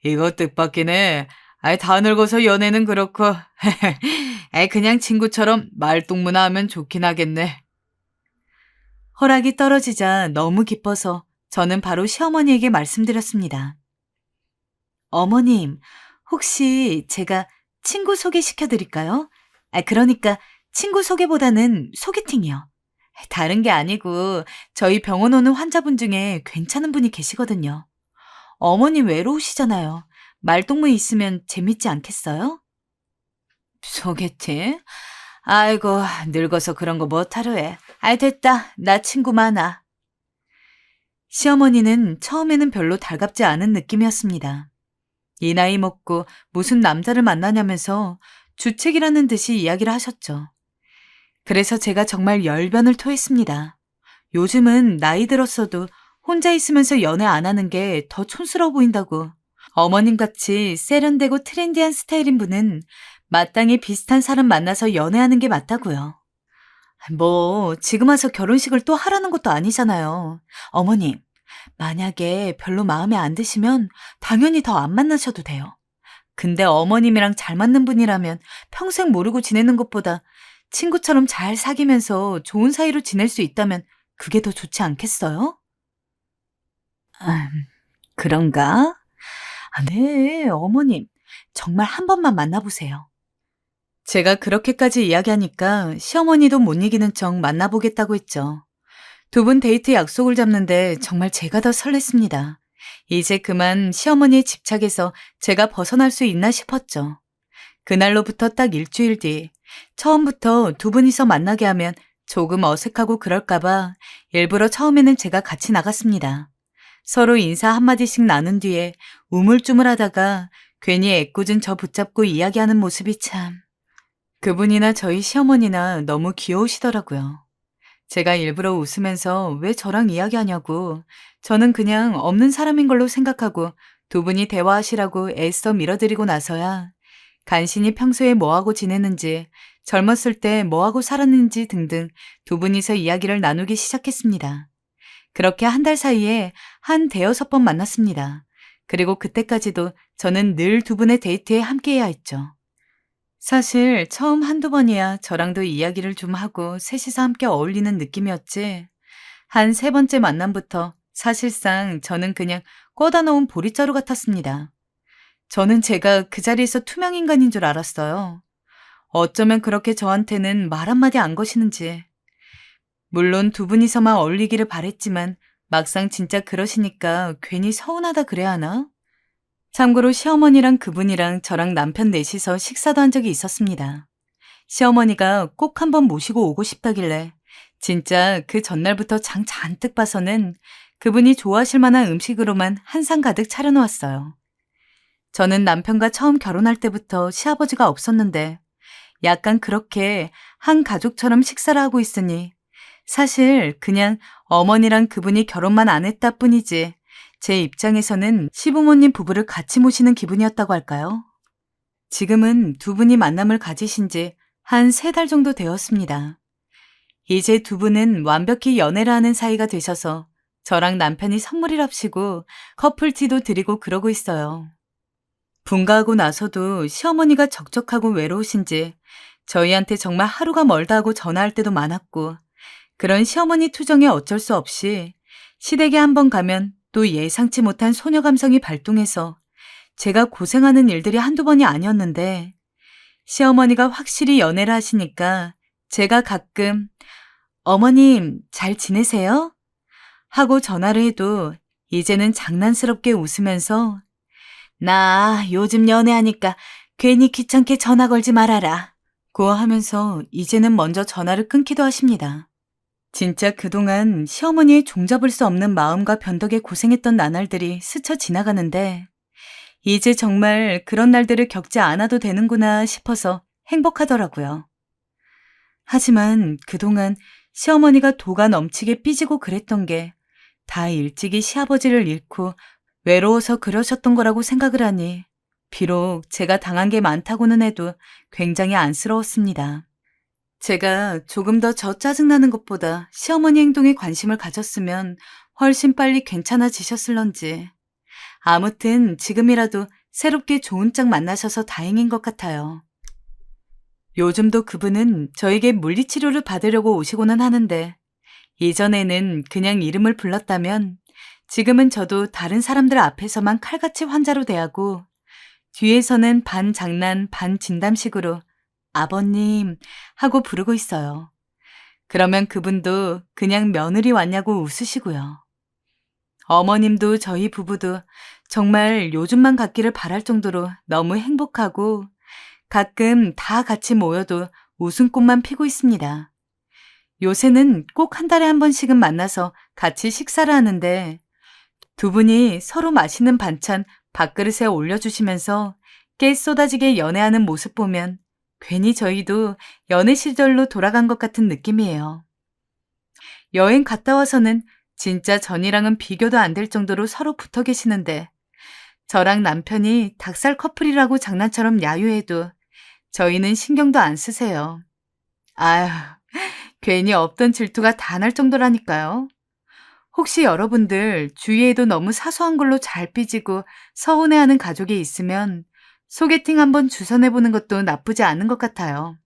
S1: 이거 뜻밖이네. 다 늙어서 연애는 그렇고. 그냥 친구처럼 말동무나 하면 좋긴 하겠네. 허락이 떨어지자 너무 기뻐서 저는 바로 시어머니에게 말씀드렸습니다. 어머님, 혹시 제가 친구 소개시켜 드릴까요? 그러니까 친구 소개보다는 소개팅이요. 다른 게 아니고 저희 병원 오는 환자분 중에 괜찮은 분이 계시거든요. 어머님 외로우시잖아요. 말동무 있으면 재밌지 않겠어요? 소개팅? 아이고, 늙어서 그런 거 못하려 해. 됐다. 나 친구 많아. 시어머니는 처음에는 별로 달갑지 않은 느낌이었습니다. 이 나이 먹고 무슨 남자를 만나냐면서 주책이라는 듯이 이야기를 하셨죠. 그래서 제가 정말 열변을 토했습니다. 요즘은 나이 들었어도 혼자 있으면서 연애 안 하는 게 더 촌스러워 보인다고. 어머님같이 세련되고 트렌디한 스타일인 분은 마땅히 비슷한 사람 만나서 연애하는 게 맞다고요. 뭐 지금 와서 결혼식을 또 하라는 것도 아니잖아요. 어머님, 만약에 별로 마음에 안 드시면 당연히 더 안 만나셔도 돼요. 근데 어머님이랑 잘 맞는 분이라면 평생 모르고 지내는 것보다 친구처럼 잘 사귀면서 좋은 사이로 지낼 수 있다면 그게 더 좋지 않겠어요? 그런가? 네, 어머님. 정말 한 번만 만나보세요. 제가 그렇게까지 이야기하니까 시어머니도 못 이기는 척 만나보겠다고 했죠. 두 분 데이트 약속을 잡는데 정말 제가 더 설렜습니다. 이제 그만 시어머니의 집착에서 제가 벗어날 수 있나 싶었죠. 그날로부터 딱 일주일 뒤, 처음부터 두 분이서 만나게 하면 조금 어색하고 그럴까봐 일부러 처음에는 제가 같이 나갔습니다. 서로 인사 한마디씩 나눈 뒤에 우물쭈물하다가 괜히 애꿎은 저 붙잡고 이야기하는 모습이 참... 그분이나 저희 시어머니나 너무 귀여우시더라고요. 제가 일부러 웃으면서 왜 저랑 이야기하냐고, 저는 그냥 없는 사람인 걸로 생각하고 두 분이 대화하시라고 애써 밀어드리고 나서야 간신히 평소에 뭐하고 지내는지, 젊었을 때 뭐하고 살았는지 등등 두 분이서 이야기를 나누기 시작했습니다. 그렇게 한 달 사이에 한 대여섯 번 만났습니다. 그리고 그때까지도 저는 늘 두 분의 데이트에 함께해야 했죠. 사실 처음 한두 번이야 저랑도 이야기를 좀 하고 셋이서 함께 어울리는 느낌이었지. 한 세 번째 만남부터 사실상 저는 그냥 꽂아 놓은 보릿자루 같았습니다. 저는 제가 그 자리에서 투명인간인 줄 알았어요. 어쩌면 그렇게 저한테는 말 한마디 안 거시는지. 물론 두 분이서만 어울리기를 바랬지만 막상 진짜 그러시니까 괜히 서운하다 그래야 하나? 참고로 시어머니랑 그분이랑 저랑 남편 넷이서 식사도 한 적이 있었습니다. 시어머니가 꼭 한번 모시고 오고 싶다길래 진짜 그 전날부터 장 잔뜩 봐서는 그분이 좋아하실 만한 음식으로만 한 상 가득 차려놓았어요. 저는 남편과 처음 결혼할 때부터 시아버지가 없었는데 약간 그렇게 한 가족처럼 식사를 하고 있으니 사실 그냥 어머니랑 그분이 결혼만 안 했다 뿐이지 제 입장에서는 시부모님 부부를 같이 모시는 기분이었다고 할까요? 지금은 두 분이 만남을 가지신 지 한 세 달 정도 되었습니다. 이제 두 분은 완벽히 연애를 하는 사이가 되셔서 저랑 남편이 선물이랍시고 커플티도 드리고 그러고 있어요. 분가하고 나서도 시어머니가 적적하고 외로우신지 저희한테 정말 하루가 멀다 하고 전화할 때도 많았고 그런 시어머니 투정에 어쩔 수 없이 시댁에 한번 가면 또 예상치 못한 소녀 감성이 발동해서 제가 고생하는 일들이 한두 번이 아니었는데 시어머니가 확실히 연애를 하시니까 제가 가끔 어머님 잘 지내세요? 하고 전화를 해도 이제는 장난스럽게 웃으면서 나 요즘 연애하니까 괜히 귀찮게 전화 걸지 말아라 고 하면서 이제는 먼저 전화를 끊기도 하십니다. 진짜 그동안 시어머니의 종잡을 수 없는 마음과 변덕에 고생했던 나날들이 스쳐 지나가는데 이제 정말 그런 날들을 겪지 않아도 되는구나 싶어서 행복하더라고요. 하지만 그동안 시어머니가 도가 넘치게 삐지고 그랬던 게 다 일찍이 시아버지를 잃고 외로워서 그러셨던 거라고 생각을 하니 비록 제가 당한 게 많다고는 해도 굉장히 안쓰러웠습니다. 제가 조금 더 저 짜증나는 것보다 시어머니 행동에 관심을 가졌으면 훨씬 빨리 괜찮아지셨을런지. 아무튼 지금이라도 새롭게 좋은 짝 만나셔서 다행인 것 같아요. 요즘도 그분은 저에게 물리치료를 받으려고 오시고는 하는데 예전에는 그냥 이름을 불렀다면 지금은 저도 다른 사람들 앞에서만 칼같이 환자로 대하고 뒤에서는 반 장난 반 진담식으로 아버님 하고 부르고 있어요. 그러면 그분도 그냥 며느리 왔냐고 웃으시고요. 어머님도 저희 부부도 정말 요즘만 같기를 바랄 정도로 너무 행복하고 가끔 다 같이 모여도 웃음꽃만 피고 있습니다. 요새는 꼭 한 달에 한 번씩은 만나서 같이 식사를 하는데 두 분이 서로 맛있는 반찬 밥그릇에 올려주시면서 깨 쏟아지게 연애하는 모습 보면 괜히 저희도 연애 시절로 돌아간 것 같은 느낌이에요. 여행 갔다 와서는 진짜 전이랑은 비교도 안 될 정도로 서로 붙어 계시는데 저랑 남편이 닭살 커플이라고 장난처럼 야유해도 저희는 신경도 안 쓰세요. 아휴, 괜히 없던 질투가 다 날 정도라니까요. 혹시 여러분들 주위에도 너무 사소한 걸로 잘 삐지고 서운해하는 가족이 있으면 소개팅 한번 주선해보는 것도 나쁘지 않은 것 같아요.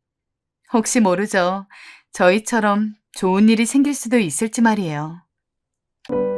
S1: 혹시 모르죠. 저희처럼 좋은 일이 생길 수도 있을지 말이에요.